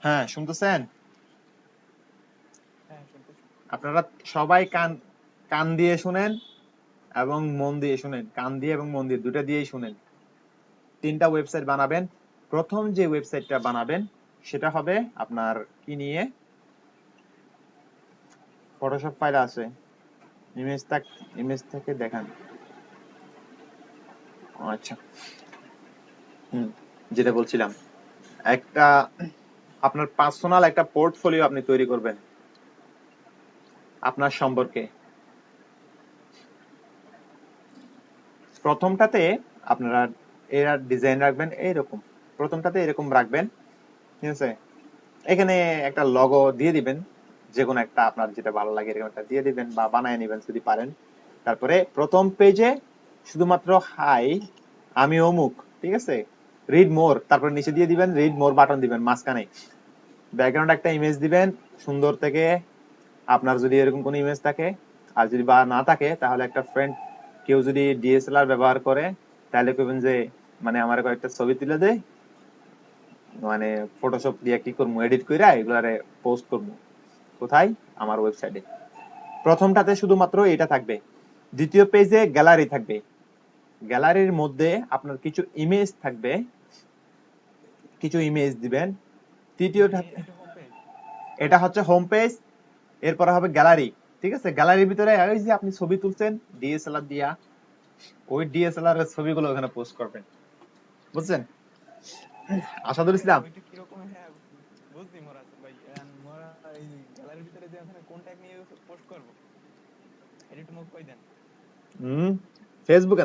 Speaker 1: হ্যাঁ শুনতেছেন?
Speaker 2: হ্যাঁ শুনতেছি।
Speaker 1: আপনারা সবাই কান দিয়ে শুনেন এবং মন দিয়ে শুনেন, কান দিয়ে এবং মন দিয়ে দুটো দিয়েই শুনেন। 3টা ওয়েবসাইট বানাবেন। প্রথম যে ওয়েবসাইটটা বানাবেন সেটা হবে আপনার কি নিয়ে, ফটোশপ ফাইল আছে, ইমেজ থেকে দেখান। আচ্ছা, যেটা বলছিলাম, একটা আপনার পার্সোনাল একটা পোর্টফোলিও আপনি তৈরি করবেন আপনার সম্পর্কে। প্রথমটাতে আপনারা এর ডিজাইন রাখবেন এইরকম, প্রথমটাতে এরকম রাখবেন, ঠিক আছে? এখানে একটা লগো দিয়ে দিবেন, যে কোনো একটা আপনার যেটা ভালো লাগে এরকম একটা দিয়ে দিবেন বা বানায় নেবেন যদি পারেন। তারপরে প্রথম পেজে শুধুমাত্র হাই আমি অমুক, ঠিক আছে, রিড মোর, তারপর নিচে দিয়ে দিবেন রিড মোর বাটন দিবেন মাঝখানে। ব্যাকগ্রাউন্ড একটা ইমেজ দিবেন সুন্দর থেকে, আপনার যদি এরকম কোনো ইমেজ থাকে, আর যদি বা না থাকে তাহলে একটা ফ্রেন্ড কেউ যদি ডিএসএলআর ব্যবহার করে তাহলে কইবেন যে মানে আমার কয়েকটা ছবি তুলে দে, মানে ফটোশপ দিয়ে কি করবো এডিট কইরা এগুলারে পোস্ট করবো কোথায়, আমার ওয়েবসাইটে। প্রথমটাতে শুধুমাত্র এটা থাকবে। দ্বিতীয় পেজে গ্যালারি থাকবে, গ্যালারির মধ্যে আপনার কিছু ইমেজ থাকবে, কিছু ইমেজ দিবেন। তৃতীয়টা
Speaker 2: এটা হোম পেজ।
Speaker 1: এটা হচ্ছে হোম পেজ, এরপরে হবে গ্যালারি, ঠিক আছে? গ্যালারির ভিতরে ওই যে আপনি ছবি তুলছেন ডিএসএলআর দিয়া ওই ডিএসএলআর এর ছবিগুলো ওখানে পোস্ট করবেন, বুঝছেন? আসাদুল ইসলাম,
Speaker 3: ওইটা কিরকম? হ্যাঁ বুঝছি মোরাদ ভাই। মোরা এই গ্যালারির ভিতরে যে ওখানে কোন ট্যাগ নিয়ে পোস্ট করবো এটা একটু মুখ কই দেন।
Speaker 1: হুম, ফেসবুকে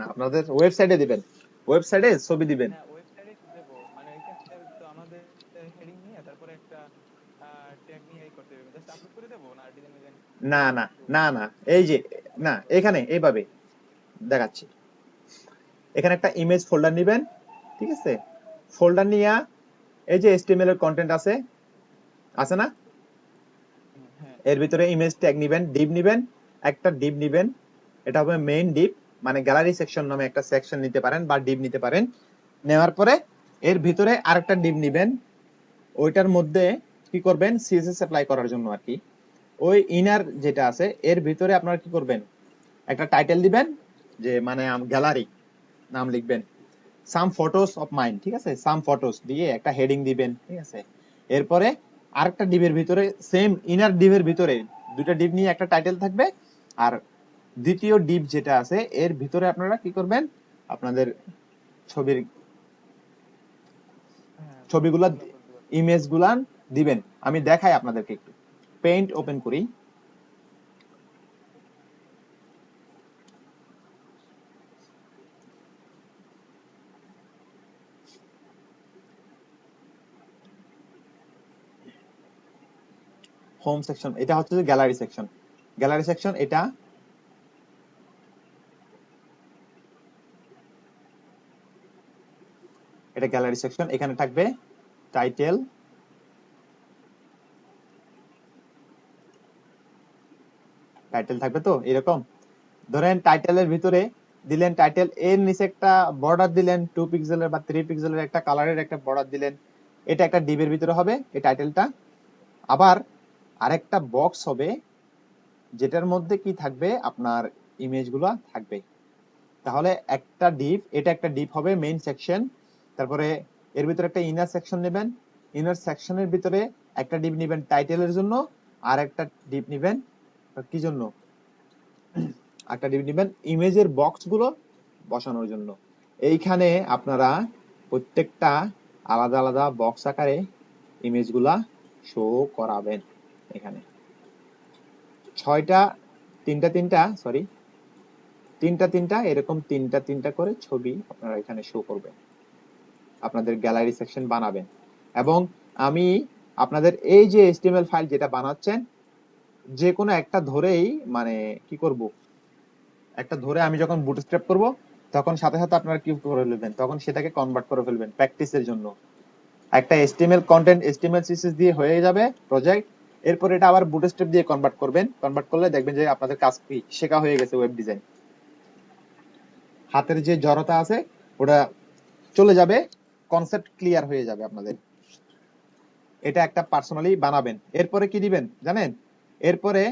Speaker 1: না, আপনাদের ওয়েবসাইটে দিবেন, ওয়েবসাইটে ছবি দিবেন।
Speaker 3: হ্যাঁ ওয়েবসাইটে দেবো, মানে ওইখানে তো আমাদের হেডিং নিয়ে তারপরে একটা ট্যাগ নিয়ে এই করতে হবে, জাস্ট আপলোড করে দেবো না ডিজাইন ডিজাইন
Speaker 1: না না
Speaker 3: একটু
Speaker 1: না না, এই যে, না এখানে এইভাবে দেখাচ্ছি। এখানে একটা ইমেজ ফোল্ডার নিবেন, ঠিক আছে? ফোল্ডার নিয়ে এই যে HTML এর কন্টেন্ট আছে না,
Speaker 3: হ্যাঁ
Speaker 1: এর ভিতরে ইমেজ ট্যাগ নিবেন, ডিভ নিবেন, একটা ডিভ নিবেন, এটা হবে মেইন ডিভ, মানে গ্যালারি সেকশন নামে একটা সেকশন নিতে পারেন বা ডিভ নিতে পারেন। নেওয়ার পরে এর ভিতরে আরেকটা ডিভ নিবেন, ওইটার মধ্যে কি করবেন, সিএসএস অ্যাপ্লাই করার জন্য আর কি। ওই ইনার যেটা আছে এর ভিতরে আপনারা কি করবেন, একটা টাইটেল দিবেন, যে মানে গ্যালারি নাম লিখবেন, সাম ফটোস অফ মাইন, ঠিক আছে? সাম ফটোস দিয়ে একটা হেডিং দিবেন, ঠিক আছে? এরপরে আরেকটা ডিভের ভিতরে, সেম ইনার ডিভের ভিতরে দুইটা ডিভ নিয়ে একটা টাইটেল থাকবে, আর দ্বিতীয় ডিভ যেটা আছে এর ভিতরে আপনারা কি করবেন, আপনাদের ছবির
Speaker 3: হ্যাঁ
Speaker 1: ছবিগুলা,
Speaker 3: ছবিগুলো আপলোড দেবো।
Speaker 1: ইমেজ গুলা দিবেন। আমি দেখাই আপনাদেরকে, একটু পেইন্ট ওপেন করি। হোম সেকশন, এটা হচ্ছে যে গ্যালারি সেকশন, গ্যালারি সেকশন এটা, এটা গ্যালারি সেকশন। এখানে থাকবে টাইটেল, টাইটেল থাকবে তো এরকম, ধরেন টাইটেলের ভিতরে দিলেন, টাইটেল এর নিচে একটা বর্ডার দিলেন 2 পিক্সেলের বা 3 পিক্সেলের একটা কালারের একটা বর্ডার দিলেন, এটা একটা ডিভের ভিতরে হবে এই টাইটেলটা। আবার আরেকটা বক্স হবে যেটার মধ্যে কি থাকবে, আপনার ইমেজ গুলা থাকবে। তাহলে একটা ডিভ, এটা একটা ডিভ হবে মেইন সেকশন। তারপরে এর ভিতরে একটা ইনার সেকশন নেবেন, ইনার সেকশনের ভিতরে একটা ডিভ নেবেন টাইটেলের জন্য, আর একটা ডিভ নেবেন কি জন্য, একটা ডিভ নেবেন ইমেজের বক্স গুলো বসানোর জন্য। এইখানে আপনারা প্রত্যেকটা আলাদা আলাদা বক্স আকারে ইমেজ গুলা শো করাবেন। এখানে 6টা, তিনটা এরকম তিনটা করে ছবি আপনারা এখানে শো করবেন, আপনাদের গ্যালারি সেকশন বানাবেন। এবং আমি আপনাদের এই যে HTML ফাইল যেটা বানাচ্ছেন, যে কোনো একটা ধরেই, মানে কি করব, একটা ধরে আমি যখন বুটস্ট্র্যাপ করব তখন সাথে সাথে আপনারা কি করে ফেলবেন, তখন সেটাকে কনভার্ট করে ফেলবেন প্র্যাকটিসের জন্য। একটা HTML কন্টেন্ট HTML CSS দিয়ে হয়ে যাবে প্রজেক্ট, এরপর এটা আবার বুটস্ট্র্যাপ দিয়ে কনভার্ট করবেন, কনভার্ট করলে দেখবেন যে আপনাদের কাজ কি শেখা হয়ে গেছে। ওয়েব ডিজাইন হাতের যে জড়তা আছে ওটা চলে যাবে, কনসেপ্ট ক্লিয়ার হয়ে যাবে আপনাদের। এটা একটা পার্সোনালি বানাবেন। এরপরে কি দিবেন জানেন, এরপরে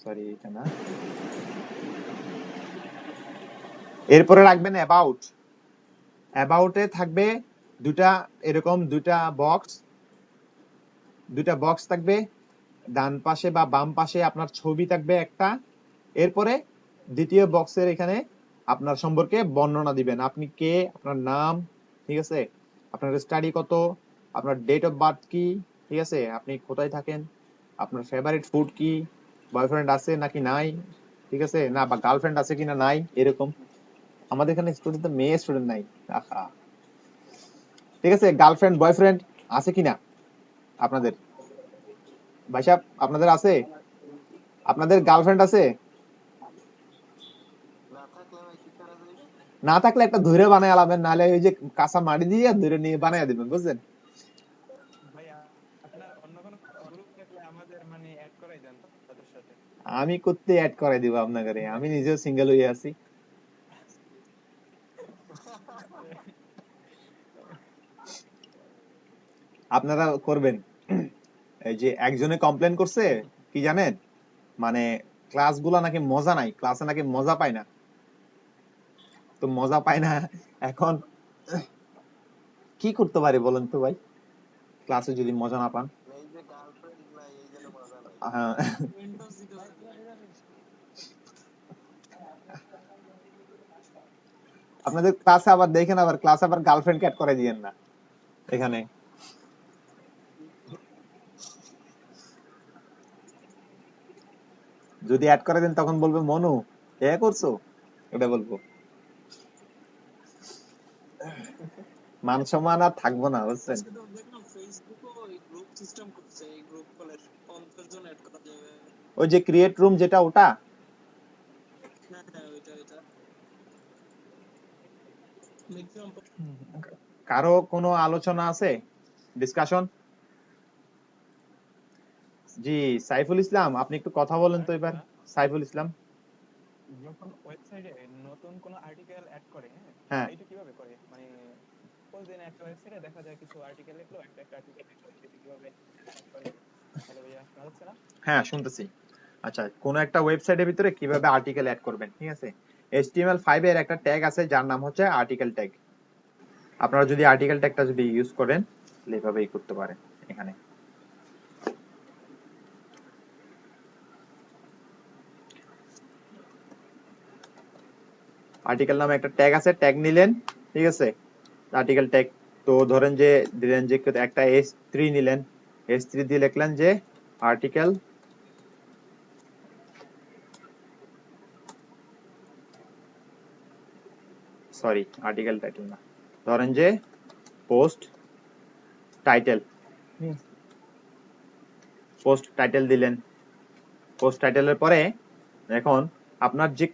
Speaker 1: সরি এটা না, এরপরে রাখবেন অ্যাবাউট। অ্যাবাউটে থাকবে দুটা, এরকম দুটা বক্স থাকবে, ডান পাশে বা বাম পাশে আপনার ছবি থাকবে একটা। এরপরে দ্বিতীয় বক্সের এখানে আপনার সম্পর্কে বর্ণনা দিবেন, আপনি কে, আপনার নাম, ঠিক আছে, আপনার স্টাডি কত, আপনার ডেট অফ বার্থ কি, ঠিক আছে, আপনি কোথায় থাকেন, আপনার ফেভারিট ফুড কি, বয়ফ্রেন্ড আছে নাকি নাই, ঠিক আছে, না বা গার্লফ্রেন্ড আছে কিনা নাই, এরকম। আমাদের এখানে স্টুডেন্ট, মেয়ে স্টুডেন্ট নাই, আহা, ঠিক আছে, গার্লফ্রেন্ড বয়ফ্রেন্ড আছে কিনা আপনাদের, ভাই সাহেব আপনাদের আছে, আপনাদের গার্লফ্রেন্ড আছে?
Speaker 6: না থাকলে ভাই কি করা যাইবে?
Speaker 1: না থাকলে একটা ধরে বানায় আলাবেন, নাহলে ওই যে কাঁচা মাটি দিয়ে ধরে নিয়ে বানায় দিবেন, বুঝছেন?
Speaker 3: ভাই আপনার অন্য কোনো গ্রুপ থাকলে আমাদের মানে অ্যাড করাই দেন তাদের সাথে।
Speaker 1: আমি করতে অ্যাড করে দিব আপনাকে, আমি নিজেও সিঙ্গেল হয়ে আছি। আপনারা করবেন। এই যে একজনে কমপ্লেন করছে কি জানেন, মানে ক্লাসগুলো নাকি মজা নাই, ক্লাসে নাকি মজা পায় না। তো মজা পায় না, এখন কি করতে পারি বলেন তো ভাই, ক্লাসে যদি মজা না পান?
Speaker 6: এই যে গার্লফ্রেন্ড নাই এই জন্য মজা নাই।
Speaker 1: হ্যাঁ,
Speaker 5: উইন্ডোজ দিতে পারেন।
Speaker 1: আপনাদের ক্লাসে আবার দেখেন, আবার ক্লাসে আবার গার্লফ্রেন্ড অ্যাড করে দিয়েন না এখানে। যদি অ্যাড করে দেন তখন বলবে মনু এ করছো, এটা বলবো। মান সম্মান আর থাকবো না, বুঝছেন।
Speaker 5: আজকে তো দেখলাম ফেসবুকও এই গ্রুপ সিস্টেম করছে, এই গ্রুপ কলের 50 জন অ্যাড করা যাবে।
Speaker 1: ওই যে ক্রিয়েট রুম যেটা, ওটা
Speaker 5: হ্যাঁ হ্যাঁ, ওইটা ম্যাক্সিমাম।
Speaker 1: কারো কোনো আলোচনা আছে, ডিসকাশন? জি সাইফুল ইসলাম, আপনি একটু কথা বলেন তো এবার। সাইফুল ইসলাম,
Speaker 3: যখন ওয়েবসাইটে নতুন কোনো আর্টিকেল অ্যাড করে,
Speaker 1: হ্যাঁ
Speaker 3: এটা কিভাবে করে? মানে সাপোজ দিন একটা ওয়েবসাইটে দেখা যায় কিছু আর্টিকেল লিখলো, একটা আর্টিকেল লিখলো, এটা কিভাবে add করে? হ্যালো ভাইয়া, শোনা যাচ্ছে না?
Speaker 1: হ্যাঁ শুনতেছি। আচ্ছা, কোন একটা ওয়েবসাইটের ভিতরে কিভাবে আর্টিকেল অ্যাড করবেন, ঠিক আছে। HTML5 এর একটা ট্যাগ আছে যার নাম হচ্ছে আর্টিকেল ট্যাগ। আপনারা যদি আর্টিকেল ট্যাগটা যদি ইউজ করেন তাহলে এভাবেই করতে পারেন। এখানে আর্টিকেল নামে একটা ট্যাগ আছে, ট্যাগ নিলেন, ঠিক আছে। আর্টিকেল ট্যাগ তো ধরেন যে দিলেন যে একটা S3 নিলেন, S3 দিয়ে লিখলেন যে আর্টিকেল, সরি আর্টিকেল টাইটেল না, ধরেন যে পোস্ট টাইটেল, পোস্ট টাইটেল দিলেন। পোস্ট টাইটেলের পরে এখন আপনার যে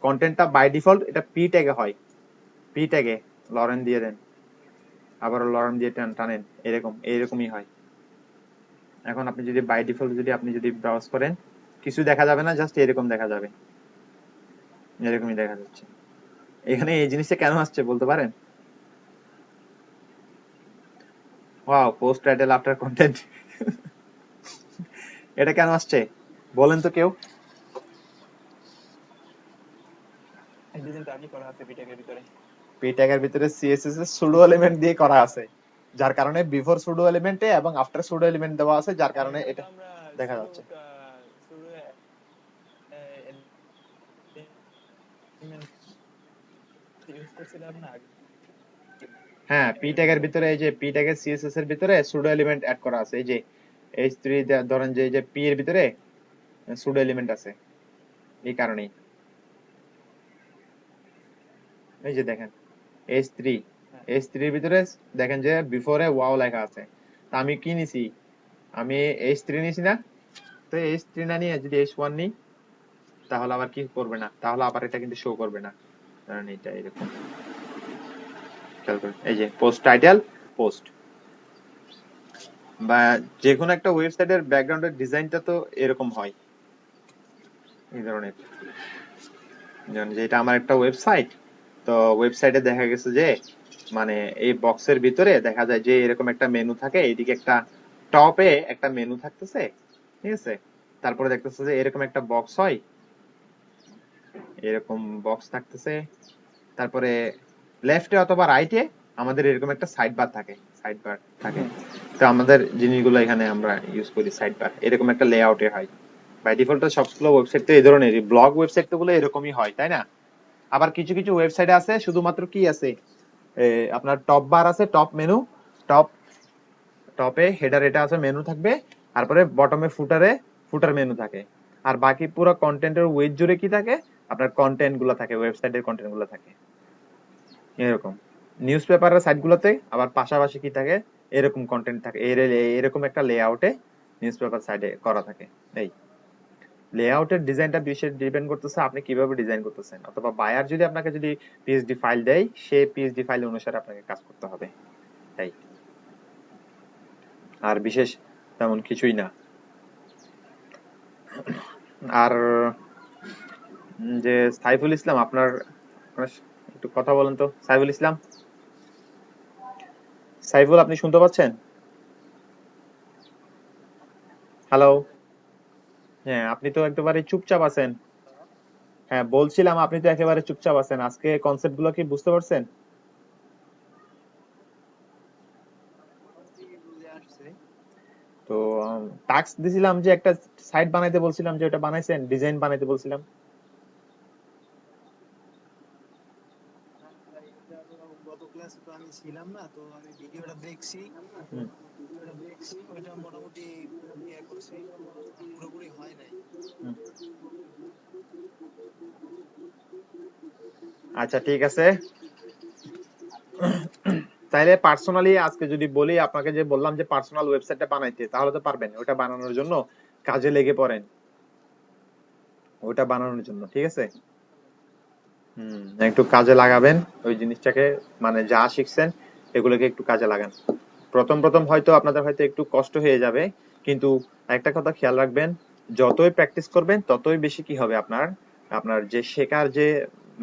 Speaker 1: কন্টেন্টটা বাই ডিফল্ট এটা পি ট্যাগে হয়, পি ট্যাগে লরেন দিয়ে দেন, আবার লরেন দিয়ে টানেন, এরকমই হয়। এখন আপনি যদি বাই ডিফল্ট যদি আপনি যদি ব্রাউজ করেন কিছু দেখা যাবে না, জাস্ট এরকম দেখা যাবে, এরকমই দেখা যাচ্ছে। এখানে এই জিনিসটা কেন আসছে বলতে পারেন? Wow, post title after content এটা কেন আসছে বলেন তো কেউ?
Speaker 3: এই ডিজাইনটা আগে করা আছে বিটেকের ভিতরে।
Speaker 1: পি ট্যাগের ভিতরে সিএসএস এর সুডো এলিমেন্ট দিয়ে করা আছে, যার কারণে বিফোর সুডো এলিমেন্টে এবং আফটার সুডো এলিমেন্ট দেওয়া আছে, যার কারণে
Speaker 3: এটা তো
Speaker 1: এটা
Speaker 3: আমরা
Speaker 1: দেখা
Speaker 3: শুরু
Speaker 1: যাচ্ছে।
Speaker 3: শুরু এলিমেন্ট ইউজ করছিলাম না আগে?
Speaker 1: হ্যাঁ, পি ট্যাগের ভিতরে এই যে পি ট্যাগের সিএসএস এর ভিতরে সুডো এলিমেন্ট অ্যাড করা আছে। এই যে H3 ধরেন যে এই যে পি এর ভিতরে সুডো এলিমেন্ট আছে, এই কারণেই। এই যে দেখেন H3,
Speaker 3: হ্যাঁ,
Speaker 1: H3 এর ভিতরে দেখেন যে বিফোরে ওয়াও লেখা আছে। তা আমি কি নিছি, আমি H3 নিছি না, তো H3 না নিয়ে যদি H1 নিই তাহলে আবার কি করবে না, তাহলে আবার এটা কিন্তু শো করবে না। কারণ এটা এরকম খেয়াল করুন, এই যে পোস্ট টাইটেল পোস্ট, বা যে কোনো একটা ওয়েবসাইটের ব্যাকগ্রাউন্ডের ডিজাইনটা তো এরকম হয়, এই ধরনের। যেমন যে এটা আমার একটা ওয়েবসাইট, তো ওয়েবসাইটে দেখা গেছে যে মানে এই বক্সের ভিতরে দেখা যায় যে এরকম একটা মেনু থাকে, এইদিকে একটা টপে একটা মেনু থাকতেছে, ঠিক আছে। তারপরে দেখতেছে যে এরকম একটা বক্স হয়, এরকম বক্স থাকতেছে, তারপরে লেফটে অথবা রাইটে আমাদের এরকম একটা সাইড বার থাকে, সাইড বার থাকে। তো আমাদের জিনিসগুলো এখানে আমরা ইউজ করি সাইড বার, এরকম একটা লেআউটে হয়। বাই ডিফল্ট সবগুলো ওয়েবসাইট তো এই ধরনেরই, ব্লগ ওয়েবসাইট তো গুলো এরকমই হয়, তাই না? আবার কিছু কিছু ওয়েবসাইট আছে শুধুমাত্র কি আছে, আপনার টপ বার আছে, টপ মেনু, টপ টপে হেডার এটা আছে, মেনু থাকবে, তারপরে বটমে ফুটার মেনু থাকে, আর বাকি পুরো কন্টেন্টের ওয়েট জুড়ে কি থাকে, আপনার কন্টেন্ট গুলো থাকে, ওয়েবসাইটের কন্টেন্ট গুলো থাকে এরকম। নিউজ পেপারের সাইট গুলোতে আবার পাশাপাশি কি থাকে, এরকম কন্টেন্ট থাকে, এরকম একটা লেআউটে নিউজ পেপার সাইডে করা থাকে। এই লেআউটের ডিজাইনটা বিশেষ ডিপেন্ড করতেছে আপনি কিভাবে ডিজাইন করতেছেন, অথবা বায়ার যদি আপনাকে যদি পিএইচডি ফাইল দেয়, সেই পিএইচডি ফাইল অনুসারে আপনাকে কাজ করতে হবে, তাই আর বিশেষ তেমন কিছুই না। আর যে সাইফুল ইসলাম, আপনার আপনার একটু কথা বলেন তো, সাইফুল ইসলাম। সাইফুল, আপনি শুনতে পাচ্ছেন? হ্যালো। হ্যাঁ, আপনি তো একেবারে চুপচাপ আছেন। হ্যাঁ বলছিলাম, আপনি তো একেবারে চুপচাপ আছেন, আজকে কনসেপ্ট গুলো কি বুঝতে পারছেন?
Speaker 6: মোটামুটি বুঝে আসছে।
Speaker 1: তো টাস্ক দিছিলাম যে একটা সাইট বানাইতে বলছিলাম, যে ওটা বানাইছেন, ডিজাইন বানাইতে বলছিলাম।
Speaker 6: ক্লাসে তো আমি ছিলাম না, তো আমি ভিডিওটা দেখছি,
Speaker 1: হুম।
Speaker 6: ওইটা মোটামুটি ইয়ে করছি, পুরোপুরি হয় নাই।
Speaker 1: হুম। আচ্ছা ঠিক আছে, তাইলে পার্সোনালি আজকে যদি বলি আপনাকে, যে বললাম যে পার্সোনাল ওয়েবসাইটটা বানাইতে, তাহলে তো পারবেন। ওটা বানানোর জন্য কাজে লেগে পড়েন, ওটা বানানোর জন্য, ঠিক আছে? একটু কাজে লাগাবেন ওই জিনিসটাকে, মানে যা শিখছেন এগুলোকে একটু কাজে লাগান। প্রথম প্রথম হয়তো আপনাদের হয়তো একটু কষ্ট হয়ে যাবে, কিন্তু একটা কথা খেয়াল রাখবেন, যতই প্র্যাকটিস করবেন ততই বেশি কি হবে, আপনার আপনার যে শেখার যে,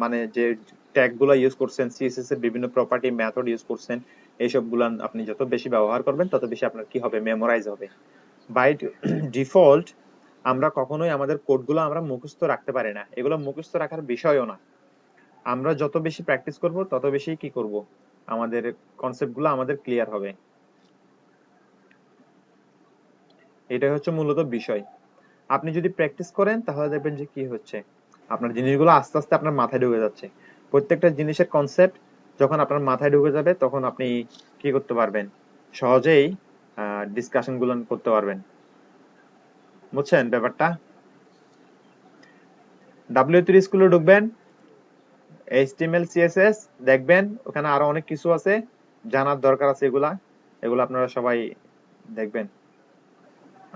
Speaker 1: মানে যে ট্যাগ গুলা ইউজ করছেন, সিএসএস এর বিভিন্ন প্রপার্টি মেথড ইউজ করছেন, এইসব গুলান আপনি যত বেশি ব্যবহার করবেন তত বেশি আপনার কি হবে, মেমোরাইজ হবে। বাই ডিফল্ট আমরা কখনোই আমাদের কোডগুলো আমরা মুখস্থ রাখতে পারি না, এগুলো মুখস্থ রাখার বিষয়ও না। আমরা যত বেশি প্র্যাকটিস করব তত বেশি কি করব, আমাদের কনসেপ্টগুলো আমাদের ক্লিয়ার হবে। এটাই হচ্ছে মূলত বিষয়। আপনি যদি প্র্যাকটিস করেন তাহলে দেখবেন যে কি হচ্ছে, আপনার জিনিসগুলো আস্তে আস্তে আপনার মাথায় ঢুকে যাচ্ছে। প্রত্যেকটা জিনিসের কনসেপ্ট যখন আপনার মাথায় ঢুকে যাবে তখন আপনি কি করতে পারবেন, সহজেই ডিসকাশন গুলো করতে পারবেন। বুঝছেন ব্যাপারটা? W3 স্কুলে ঢুকবেন, HTML CSS দেখবেন, ওখানে আরো অনেক কিছু আছে জানার দরকার আছে, এগুলা এগুলো আপনারা সবাই দেখবেন।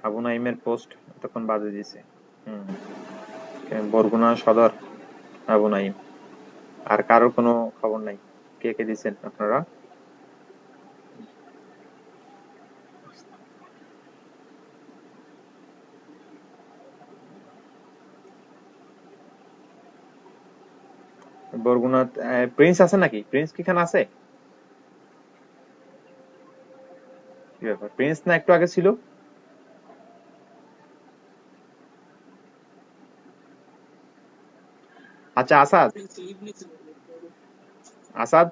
Speaker 1: আবু নাইমের পোস্ট এতক্ষণ বাজে দিয়েছে। বরগুনা সদর আবু নাইম, আর কারোর কোনো খবর নাই। কে কে দিচ্ছেন আপনারা? বরগুনা প্রিন্স আছে নাকি? প্রিন্স কি এখানে আছে? কি ব্যাপার, প্রিন্স না একটু আগে ছিল? আচ্ছা আসাদ,
Speaker 5: লিভ নিতে
Speaker 1: আসাদ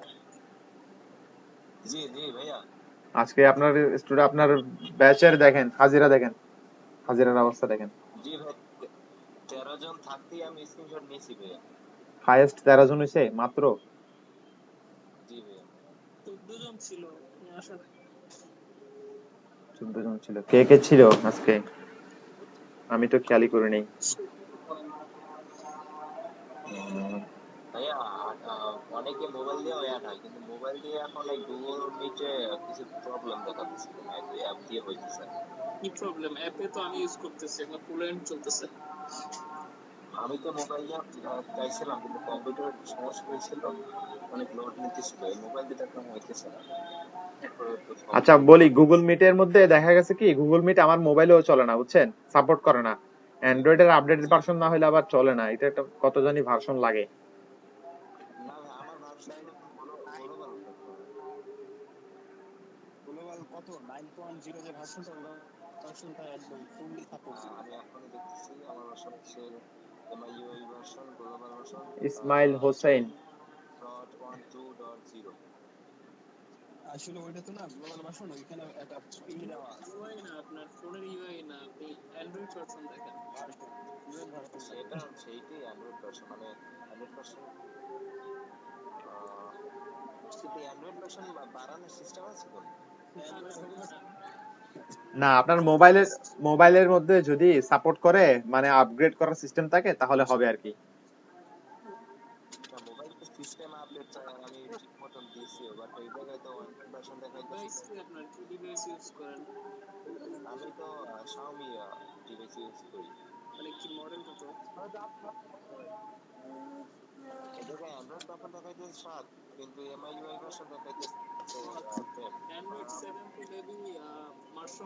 Speaker 6: জি জি ভাইয়া।
Speaker 1: আজকে আপনার স্টুডেন্ট, আপনার ব্যাচের দেখেন হাজিরা, দেখেন হাজিরার অবস্থা দেখেন।
Speaker 6: জি ভাই, 13 জন থাকতেই আমি স্ক্রিনশট নিয়েছি ভাইয়া।
Speaker 1: হাইয়েস্ট 13 জন হয়েছে মাত্র?
Speaker 6: জি ভাইয়া।
Speaker 5: 14 জন ছিল আসার আগে।
Speaker 1: 14 জন ছিল। কে কে ছিল আজকে? আমি তো খেয়ালই করিনি।
Speaker 6: ভাইয়া অনেকে মোবাইল দিয়ে অ্যাড হয়, কিন্তু মোবাইল দিয়ে এখন এই গুগল মিটে কিছু প্রবলেম দেখাচ্ছে, অ্যাপ দিয়ে হইতেছে না।
Speaker 5: কি প্রবলেম? অ্যাপে তো আমি ইউজ করতেছি, আমার ফুল চলতেছে।
Speaker 6: আমি তো মোবাইল দিয়ে চাইছিলাম, কিন্তু কম্পিউটার সমস্যা হয়েছিল, অনেক লোড নিতেছিল, এই মোবাইল দিয়ে দেখলাম হইতেছে না।
Speaker 1: আচ্ছা বলি, গুগল মিটের মধ্যে দেখা গেছে কি, গুগল মিট আমার মোবাইলেও চলে না, বুঝছেন, সাপোর্ট করে না। অ্যান্ড্রয়েডের আপডেটেড ভার্সন না হলে আবার চলে না, এটা একটা কত জানি ভার্সন লাগে।
Speaker 6: না ভাই, আমার ভার্সন গ্লোবাল কত 9.0 যে ভার্সনটা, ওই ভার্সনটা একদম ফুললি সাপোর্ট। আমি এখনই দেখতেছি, আমার ভার্সন হচ্ছে MIUI version, global version
Speaker 1: Ismail Hossain,
Speaker 6: 7.12.0। আসলে ওইটা তো না গ্লোবাল ভার্সন, ওইখানে একটা পিন দেওয়া আছে।
Speaker 5: ইউআই না, আপনার ফোনের ইউআই না, আপনি অ্যান্ড্রয়েড ভার্সন দেখেন।
Speaker 6: সেটা সেইটাই অ্যান্ড্রয়েড ভার্সন, মানে অ্যান্ড্রয়েড ভার্সন সেটা অ্যান্ড্রয়েড ভার্সন বাড়ানোর সিস্টেম আছে কোন?
Speaker 1: না আপনার মোবাইলের মধ্যে যদি সাপোর্ট করে, মানে আপগ্রেড করার সিস্টেম থাকে তাহলে হবে আর কি।
Speaker 6: মোবাইল সিস্টেম আপডেট আমি ঠিক মতন দিয়েছি, বাট এই জায়গায় তো অ্যান্ড্রয়েড ভার্সন দেখাইতেছে।
Speaker 5: আপনার কি ডিভাইস ইউজ করেন?
Speaker 6: আমি তো Xiaomi ডিভাইস ইউজ করি।
Speaker 5: মানে কি মডেল কত?
Speaker 6: এই জায়গায় অ্যান্ড্রয়েড ভার্সন দেখাইতেছে 7, কিন্তু MIUI ভার্সন দেখাইতেছে 10।
Speaker 5: অ্যান্ড্রয়েড 7 তো মেবি মার্চ